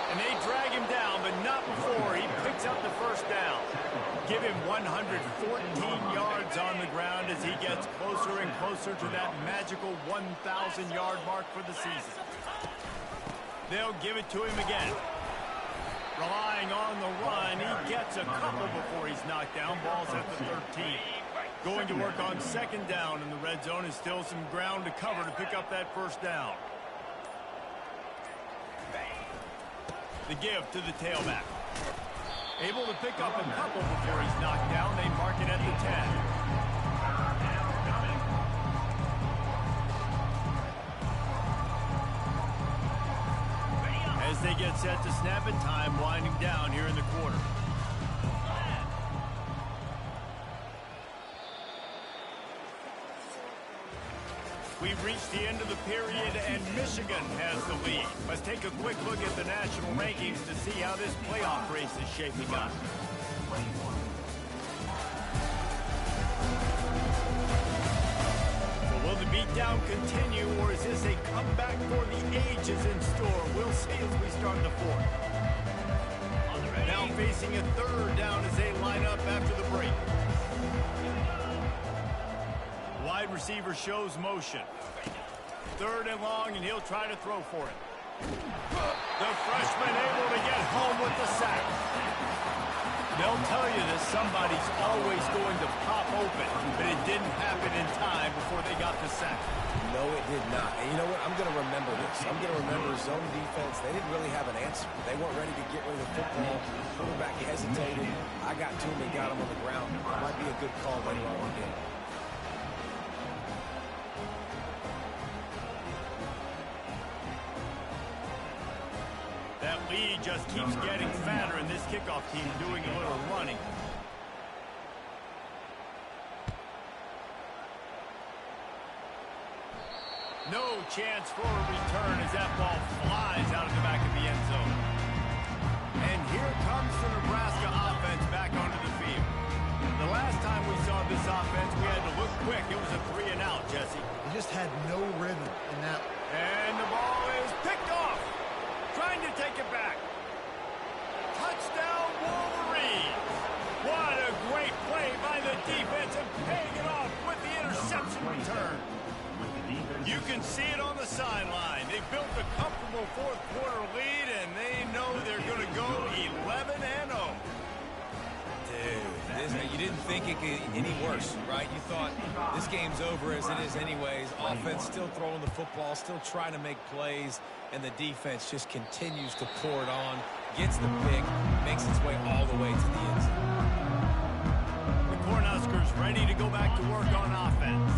[SPEAKER 2] And they drag him down, but not before he picks up the first down. Give him 114 yards on the ground as he gets closer and closer to that magical 1,000-yard mark for the season. They'll give it to him again. Relying on the run, he gets a couple before he's knocked down. Ball's at the 13. Going to work on second down, and the red zone is still some ground to cover to pick up that first down. The give to the tailback. Able to pick up a couple before he's knocked down. They mark it at the 10. As they get set to snap it, time winding down here in the quarter. We've reached the end of the period, and Michigan has the lead. Let's take a quick look at the national rankings to see how this playoff race is shaping up. So will the beatdown continue, or is this a comeback for the ages in store? We'll see as we start the fourth. Now facing a third down as they line up after the break. Wide receiver shows motion. Third and long, and he'll try to throw for it. The freshman able to get home with the sack. They'll tell you that somebody's always going to pop open, but it didn't happen in time before they got the sack.
[SPEAKER 4] No, it did not. And you know what? I'm going to remember this. I'm going to remember zone defense. They didn't really have an answer. They weren't ready to get rid of the football. Quarterback hesitated. I got to him and got him on the ground. It might be a good call later on in the game.
[SPEAKER 2] That lead just keeps getting fatter, and this kickoff team doing a little running. No chance for a return as that ball flies out of the back of the end zone. And here comes the Nebraska offense back onto the field. The last time we saw this offense, we had to look quick. It was a 3-and-out, Jesse.
[SPEAKER 3] They just had no rhythm in that.
[SPEAKER 2] And the ball is picked off. Trying to take it back. Touchdown, Wolverines. What a great play by the defense and paying it off with the interception return. You can see it on the sideline. They built a comfortable fourth-quarter lead, and they know they're going to go 11-0.
[SPEAKER 4] Dude, you didn't think it could any worse, right? You thought this game's over as it is anyways. Offense still throwing the football, still trying to make plays, and the defense just continues to pour it on, gets the pick, makes its way all the way to the end zone.
[SPEAKER 2] The Cornhuskers ready to go back to work on offense.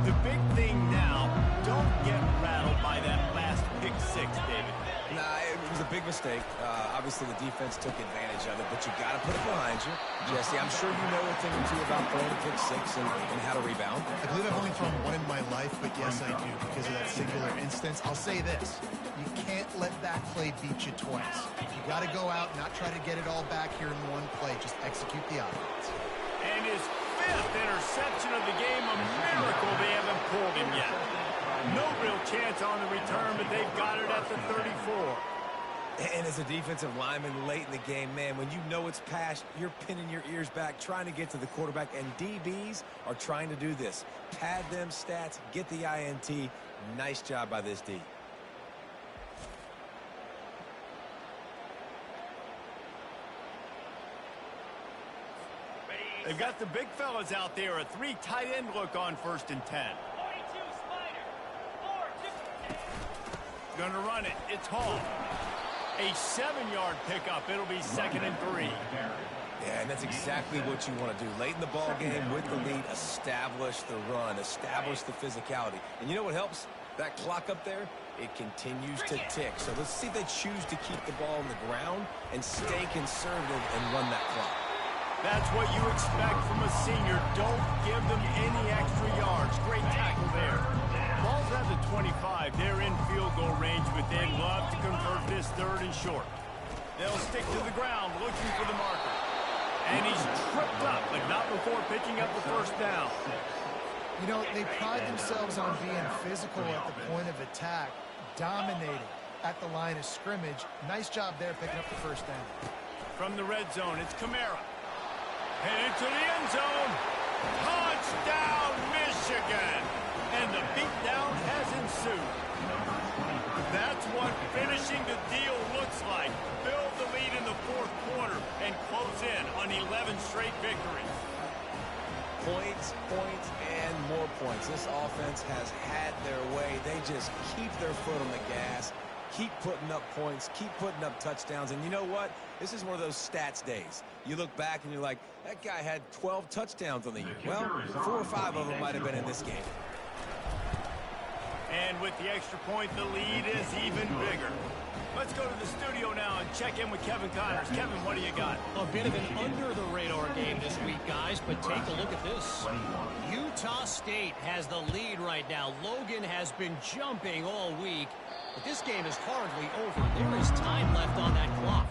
[SPEAKER 2] The big thing now, don't get rattled by that last pick six, David.
[SPEAKER 4] Nah, it was a big mistake. Obviously, the defense took advantage of it, but you got to put it behind you. Jesse, I'm sure you know a thing or two about throwing a pick six and how to rebound.
[SPEAKER 3] I believe I've only thrown one in my life, but yes, I do because of that singular instance. I'll say this. You can't let that play beat you twice. You got to go out and not try to get it all back here in one play. Just execute the offense.
[SPEAKER 2] And his fifth interception of the game, a miracle they haven't pulled him yet. No real chance on the return, but they've got it at the 34.
[SPEAKER 4] And as a defensive lineman late in the game, man, when you know it's past, you're pinning your ears back, trying to get to the quarterback, and DBs are trying to do this. Pad them stats, get the INT. Nice job by this D.
[SPEAKER 2] They've got the big fellas out there, a 3 tight end look on 1st and 10. Gonna run it, it's Hall. A 7-yard pickup, it'll be 2nd and 3.
[SPEAKER 4] Yeah, and that's exactly what you want to do. Late in the ball game with the lead, establish the run, establish the physicality. And you know what helps? That clock up there, it continues to tick. So let's see if they choose to keep the ball on the ground and stay conservative and run that clock.
[SPEAKER 2] That's what you expect from a senior. Don't give them any extra yards. Great tackle there. Ball's at the 25. They're in field goal range, but they'd love to convert this 3rd and short. They'll stick to the ground looking for the marker. And he's tripped up, but not before picking up the 1st down.
[SPEAKER 3] You know, they pride themselves on being physical at the point of attack, dominating at the line of scrimmage. Nice job there picking up the 1st down.
[SPEAKER 2] From the red zone, it's Kamara. And into the end zone. Touchdown, Michigan! And the beatdown has ensued. That's what finishing the deal looks like. Build the lead in the 4th quarter and close in on 11 straight victories.
[SPEAKER 4] Points, points, and more points. This offense has had their way. They just keep their foot on the gas, keep putting up points, keep putting up touchdowns. And you know what? This is one of those stats days. You look back and you're like, that guy had 12 touchdowns on the year. Well, 4 or 5 of them might have been in this game.
[SPEAKER 2] And with the extra point, the lead is even bigger. Let's go to the studio now and check in with Kevin Connors. Kevin, what do you got?
[SPEAKER 5] A bit of an under-the-radar game this week, guys, but take a look at this. Utah State has the lead right now. Logan has been jumping all week, but this game is hardly over. There is time left on that clock.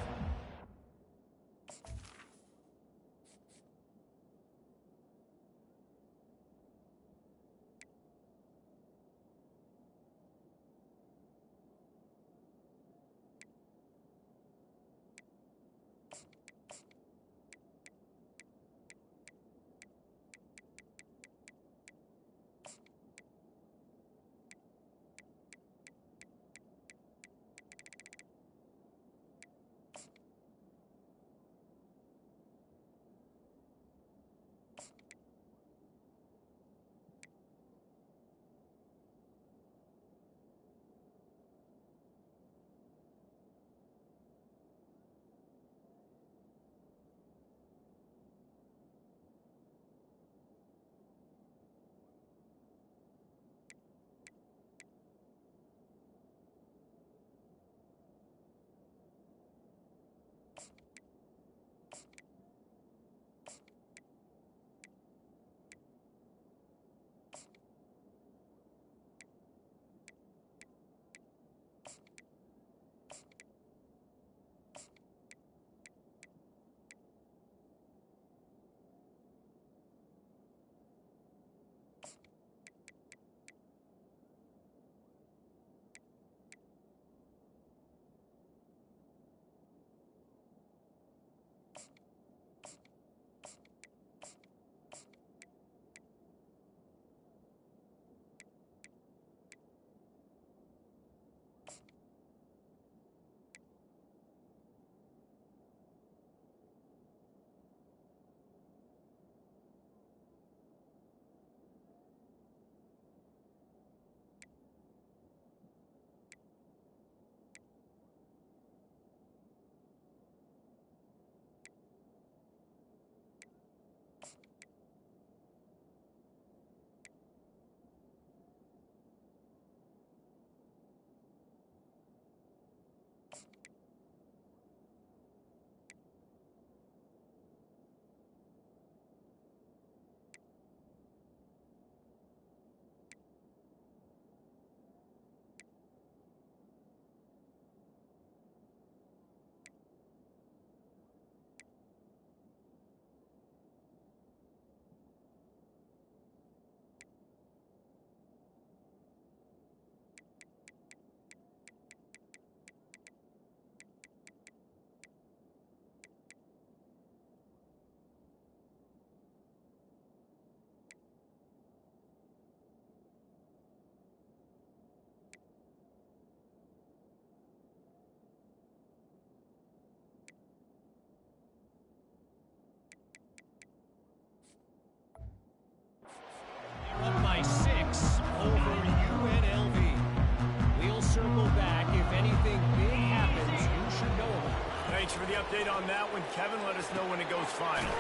[SPEAKER 2] the update on that one, Kevin. Let us know when it goes final.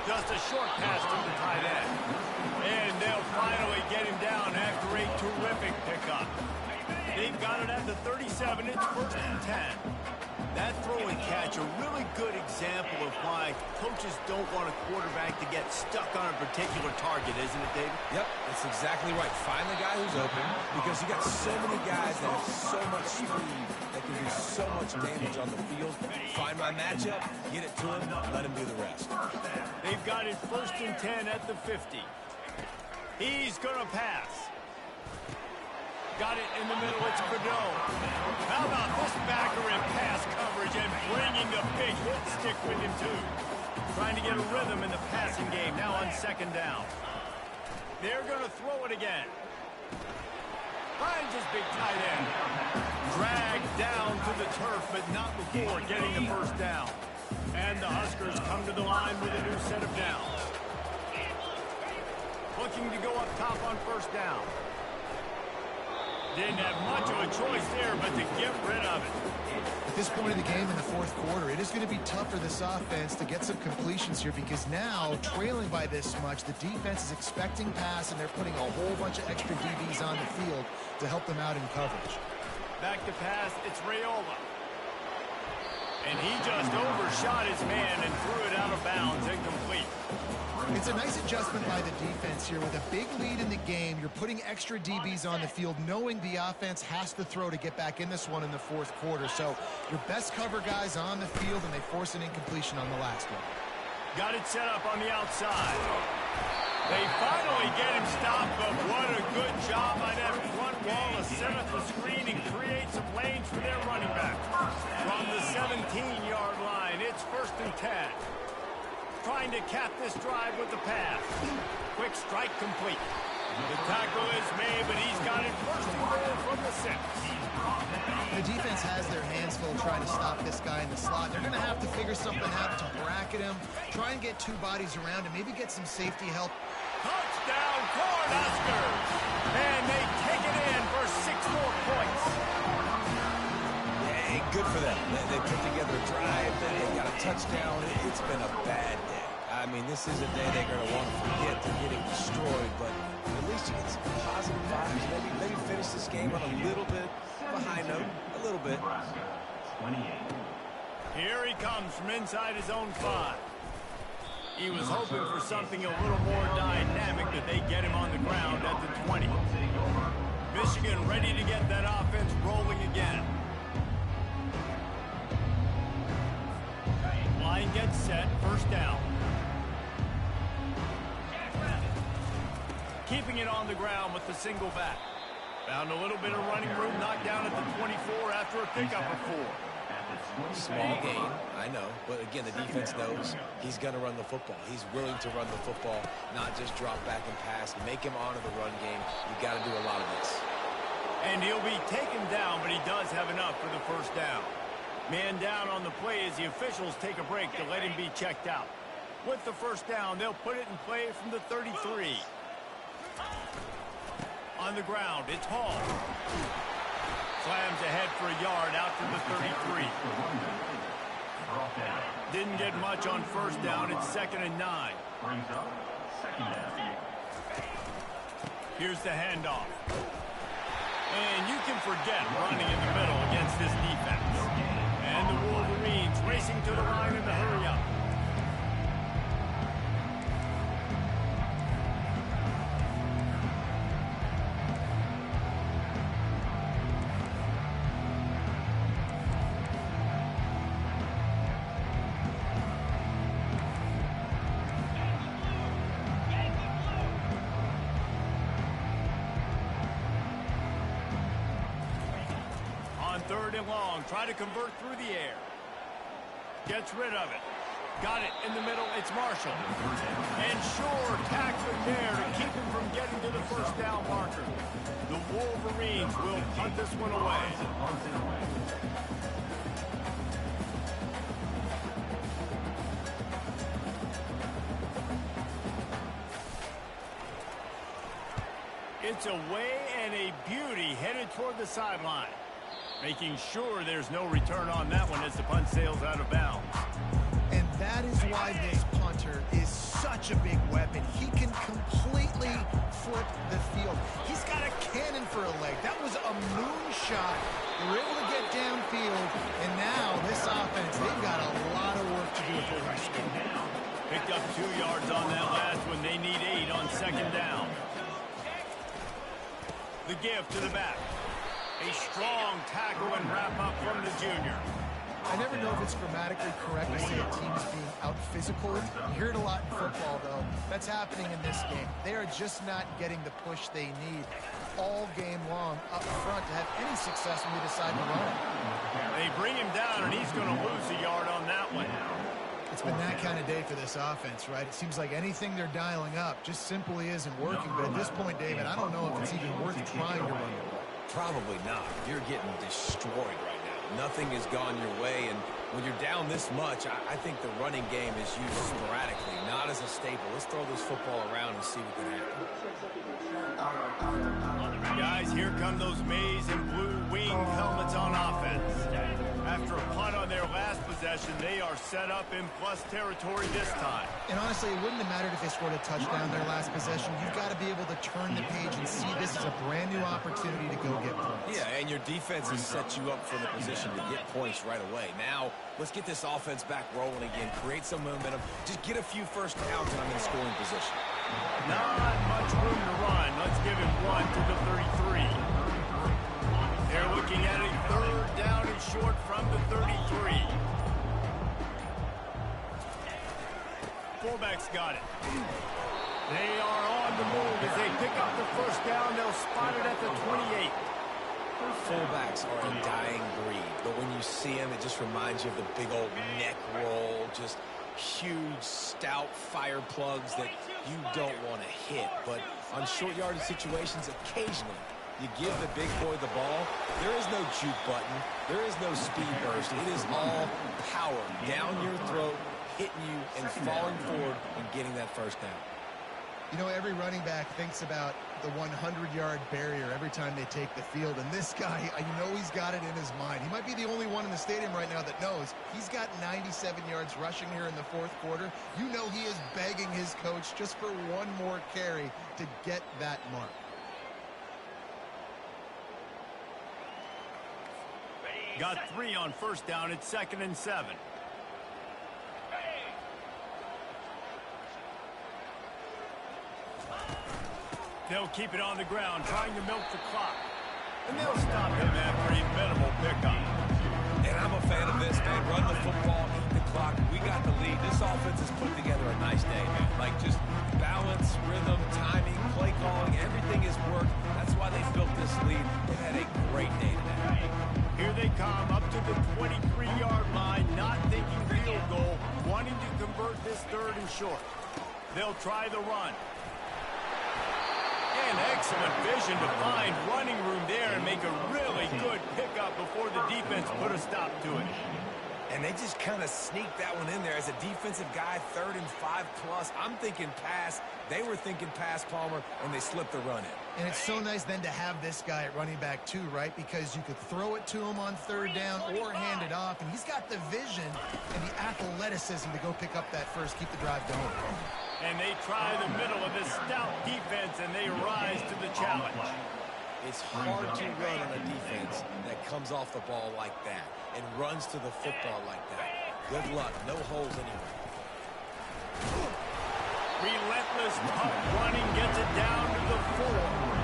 [SPEAKER 2] Just a short pass to the tight end. And they'll finally get him down after a terrific pickup. They've got it at the 37. It's 1st and 10. That throw and catch, a really good example of why coaches don't want a quarterback to get stuck on a particular target, isn't it, David?
[SPEAKER 4] Yep, that's exactly right. Find the guy who's open, because you got so many guys that have so much speed that can do so much damage on the field. Find my matchup, get it to him, let him do the rest.
[SPEAKER 2] They've got it 1st and 10 at the 50. He's going to pass. Got it in the middle. It's Godot. How about this backer in pass coverage and bringing the big hit stick with him, too. Trying to get a rhythm in the passing game now on 2nd down. They're going to throw it again. Finds his big tight end. Dragged down to the turf, but not before getting the 1st down. And the Huskers come to the line with a new set of downs. Looking to go up top on 1st down. Didn't have much of a choice there, but to get rid of it.
[SPEAKER 3] At this point in the game in the 4th quarter, it is going to be tough for this offense to get some completions here, because now, trailing by this much, the defense is expecting pass, and they're putting a whole bunch of extra DBs on the field to help them out in coverage.
[SPEAKER 2] Back to pass, it's Raiola. And he just overshot his man and threw it out of bounds, incomplete.
[SPEAKER 3] It's a nice adjustment by the defense here. With a big lead in the game, you're putting extra DBs on the field, knowing the offense has to throw to get back in this one in the 4th quarter. So your best cover guys on the field, and they force an incompletion on the last one.
[SPEAKER 2] Got it set up on the outside. They finally get him stopped, but what a good job by that front wall to set up the screen and create some lanes for their running back. From the 17-yard line, it's 1st and 10. Trying to cap this drive with the pass. Quick strike complete. The tackle is made, but he's got it 1st and goal from the 6.
[SPEAKER 3] The defense has their hands full trying to stop this guy in the slot. They're going to have to figure something out to bracket him, try and get 2 bodies around him, maybe get some safety help.
[SPEAKER 2] Touchdown, Cornhuskers! And they take it in for 6 more points.
[SPEAKER 4] Hey, good for them. They put together a drive, they got a touchdown. It's been a bad day. I mean, this is a day they're going to want to forget. They're getting destroyed, but at least you get some positive vibes. Maybe finish this game on a little bit of a high note. A little bit.
[SPEAKER 2] Here he comes from inside his own 5. He was hoping for something a little more dynamic, that they get him on the ground at the 20. Michigan ready to get that offense rolling again. Line gets set, 1st down. Keeping it on the ground with the single back. Found a little bit of running room, knocked down at the 24 after a pickup of 4.
[SPEAKER 4] Small gain, I know, but again, the defense knows he's going to run the football. He's willing to run the football, not just drop back and pass. Make him honor the run game. You got to do a lot of this.
[SPEAKER 2] And he'll be taken down, but he does have enough for the 1st down. Man down on the play as the officials take a break to let him be checked out. With the 1st down, they'll put it in play from the 33. On the ground, it's Hall. Slams ahead for a yard out to the 33. Didn't get much on 1st down. It's 2nd and 9. Here's the handoff. And you can forget running in the middle against this defense. And the Wolverines racing to the line in the hurry-up. On 3rd and long, try to convert through the air. Gets rid of it. Got it in the middle. It's Marshall. And sure, tackling there to keep him from getting to the 1st down marker. The Wolverines will punt this one away. It's away and a beauty headed toward the sideline. Making sure there's no return on that one as the punt sails out of bounds.
[SPEAKER 3] That is why this punter is such a big weapon. He can completely flip the field. He's got a cannon for a leg. That was a moonshot. They were able to get downfield, and now this offense, they've got a lot of work to do if they're going to score.
[SPEAKER 2] Picked up 2 yards on that last one. They need 8 on 2nd down. The give to the back. A strong tackle and wrap up from the junior.
[SPEAKER 3] I never know if it's grammatically correct to say a team is being out-physical. You hear it a lot in football, though. That's happening in this game. They are just not getting the push they need all game long up front to have any success when they decide to run it.
[SPEAKER 2] They bring him down, and he's going to lose a yard on that one.
[SPEAKER 3] It's been that kind of day for this offense, right? It seems like anything they're dialing up just simply isn't working. But at this point, David, I don't know if it's even worth trying to run the ball.
[SPEAKER 4] Probably not. You're getting destroyed right now. Nothing has gone your way, and when you're down this much, I think the running game is used sporadically, not as a staple. Let's throw this football around and see what can happen.
[SPEAKER 2] Guys, here come those maize and blue wing helmets on offense. After a punt on their last possession, they are set up in plus territory this time.
[SPEAKER 3] And honestly, it wouldn't have mattered if they scored a touchdown their last possession. You've got to be able to turn the page and see this as a brand new opportunity to go get points.
[SPEAKER 4] Yeah, and your defense has set you up for the position to get points right away. Now, let's get this offense back rolling again, create some momentum, just get a few first downs and I'm in scoring position.
[SPEAKER 2] Not much room to run. Let's give him 1 to the 33. They're looking at a 3rd down and short from the 33. Fullback's got it. They are on the move as they pick up the 1st down. They'll spot it at the 28.
[SPEAKER 4] Fullbacks are a dying breed, but when you see them, it just reminds you of the big old neck roll, just huge, stout fire plugs that you don't want to hit. But on short yardage situations, occasionally, you give the big boy the ball, there is no juke button, there is no speed burst. It is all power down your throat, hitting you and falling forward and getting that 1st down.
[SPEAKER 3] You know, every running back thinks about the 100-yard barrier every time they take the field. And this guy, you know he's got it in his mind. He might be the only one in the stadium right now that knows he's got 97 yards rushing here in the 4th quarter. You know he is begging his coach just for one more carry to get that mark.
[SPEAKER 2] Got 3 on 1st down. It's 2nd and 7. They'll keep it on the ground, trying to milk the clock. And they'll stop him after a minimal pickup.
[SPEAKER 4] And I'm a fan of this, man. Run the football, eat the clock. We got the lead. This offense has put together a nice day, man. Like just balance, rhythm, timing, play calling, everything has worked. That's why they built this lead. They've had a great day today.
[SPEAKER 2] Here they come up to the 23-yard line, not thinking field goal, wanting to convert this 3rd and short. They'll try the run. And excellent vision to find running room there and make a really good pickup before the defense put a stop to it.
[SPEAKER 4] And they just kind of sneaked that one in there as a defensive guy, 3rd and 5+. I'm thinking pass. They were thinking pass, Palmer, and they slipped the run in.
[SPEAKER 3] And it's so nice then to have this guy at running back too, right? Because you could throw it to him on 3rd down or hand it off. And he's got the vision and the athleticism to go pick up that first, keep the drive going.
[SPEAKER 2] And they try the middle of this stout defense, and they rise to the challenge.
[SPEAKER 4] It's hard to run on a defense that comes off the ball like that and runs to the football like that. Good luck. No holes anywhere.
[SPEAKER 2] Relentless tough running gets it down to the 4.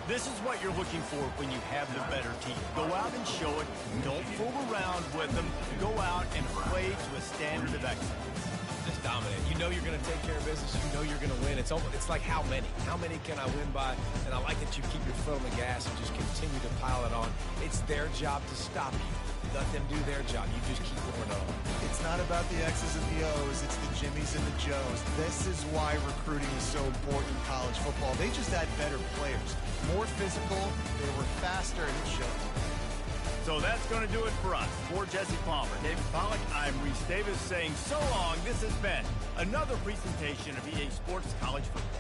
[SPEAKER 2] This is what you're looking for when you have the better team. Go out and show it. Don't fool around with them. Go out and play to a standard of excellence.
[SPEAKER 4] Just dominate. You know you're going to take care of business. You know you're going to win. It's like how many? How many can I win by? And I like that you keep your foot on the gas and just continue to pile it on. It's their job to stop you. Let them do their job. You just keep going on.
[SPEAKER 3] It's not about the X's and the O's. It's the Jimmies and the Joes. This is why recruiting is so important in college football. They just had better players. More physical. They were faster, and it shows.
[SPEAKER 2] So that's going to do it for us. For Jesse Palmer, David Pollack, I'm Reese Davis saying so long. This has been another presentation of EA Sports College Football.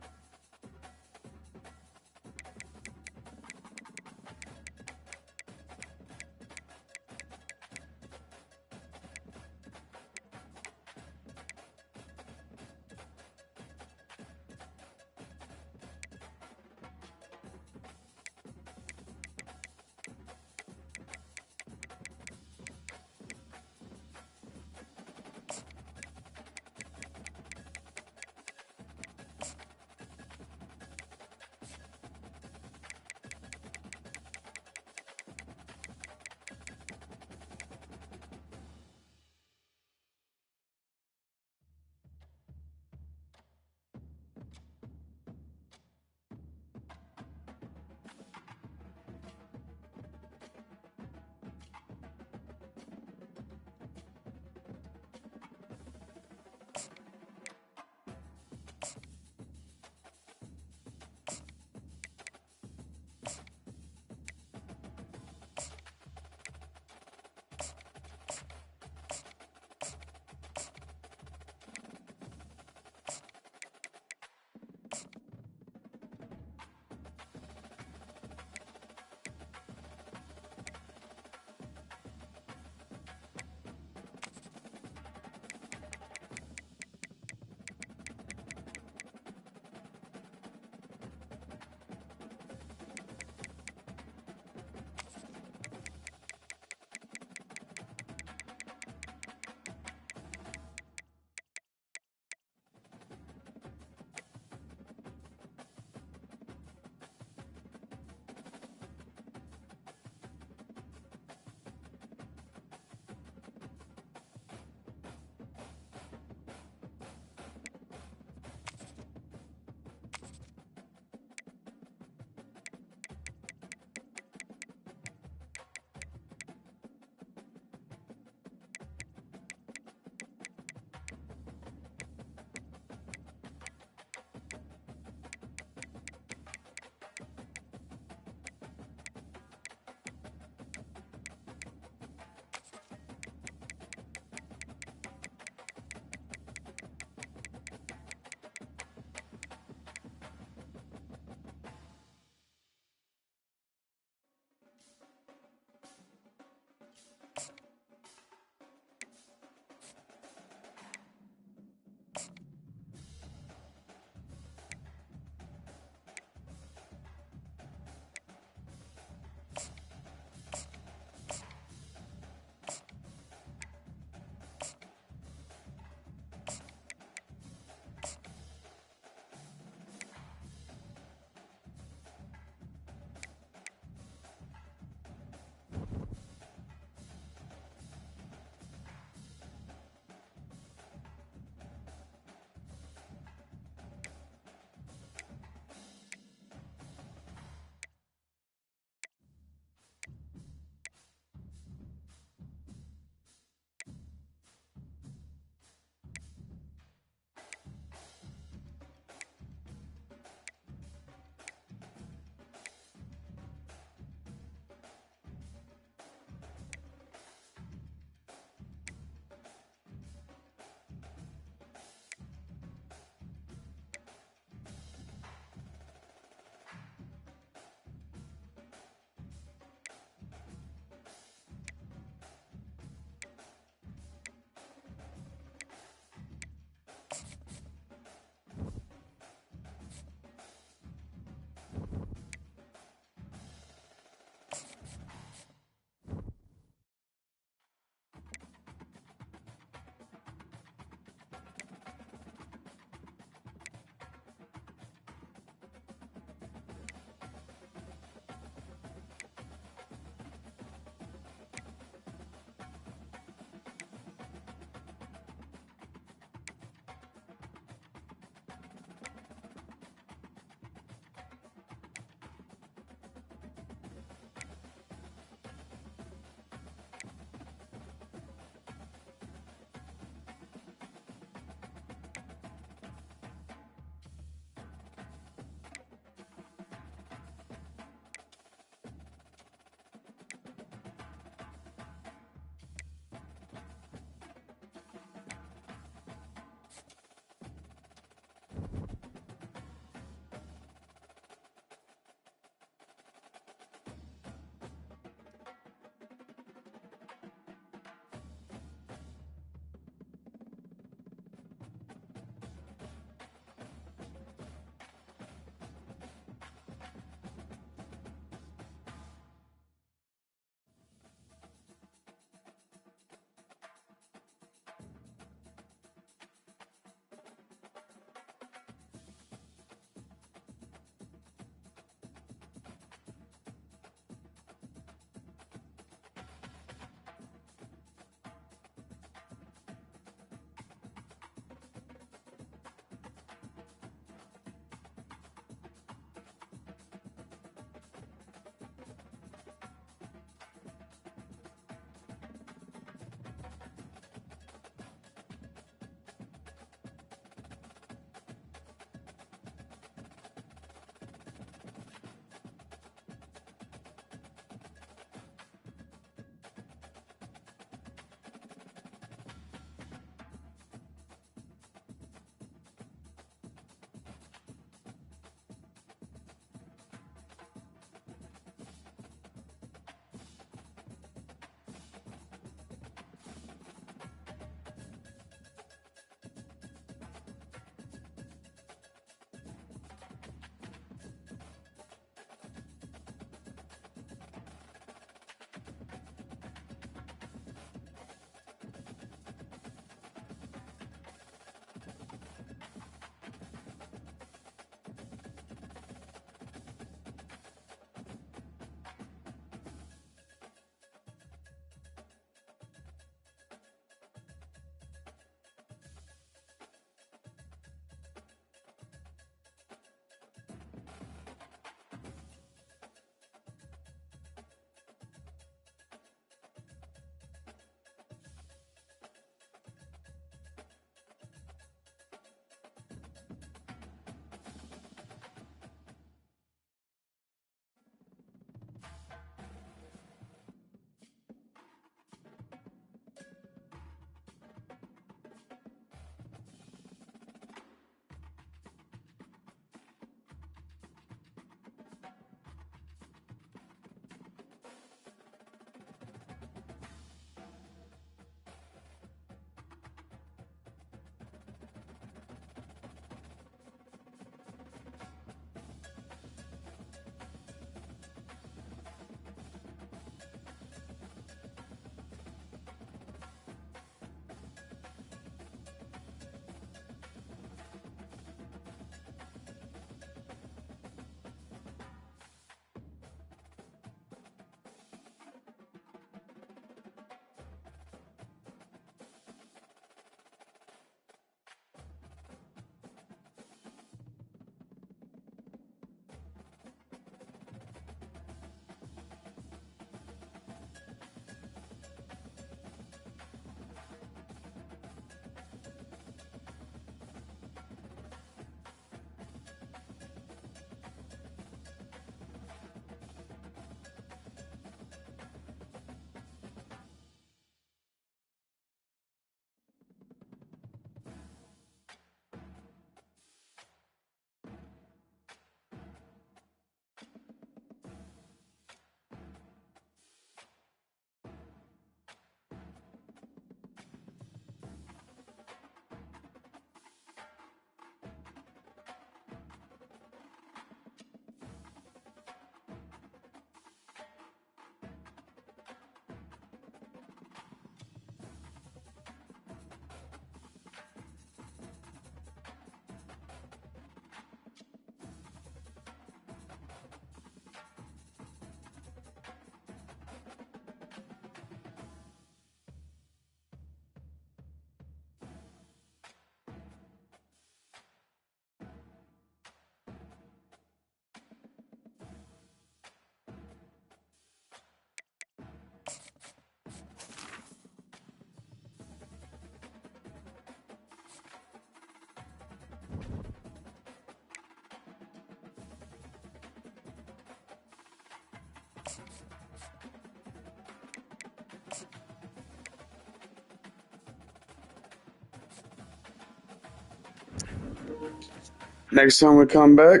[SPEAKER 1] Next time we come back,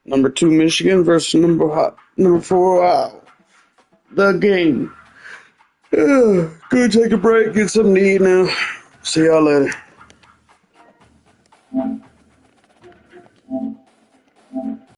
[SPEAKER 1] number 2 Michigan versus number 4 Ohio. The game. Gonna take a break, get something to eat now. See y'all later.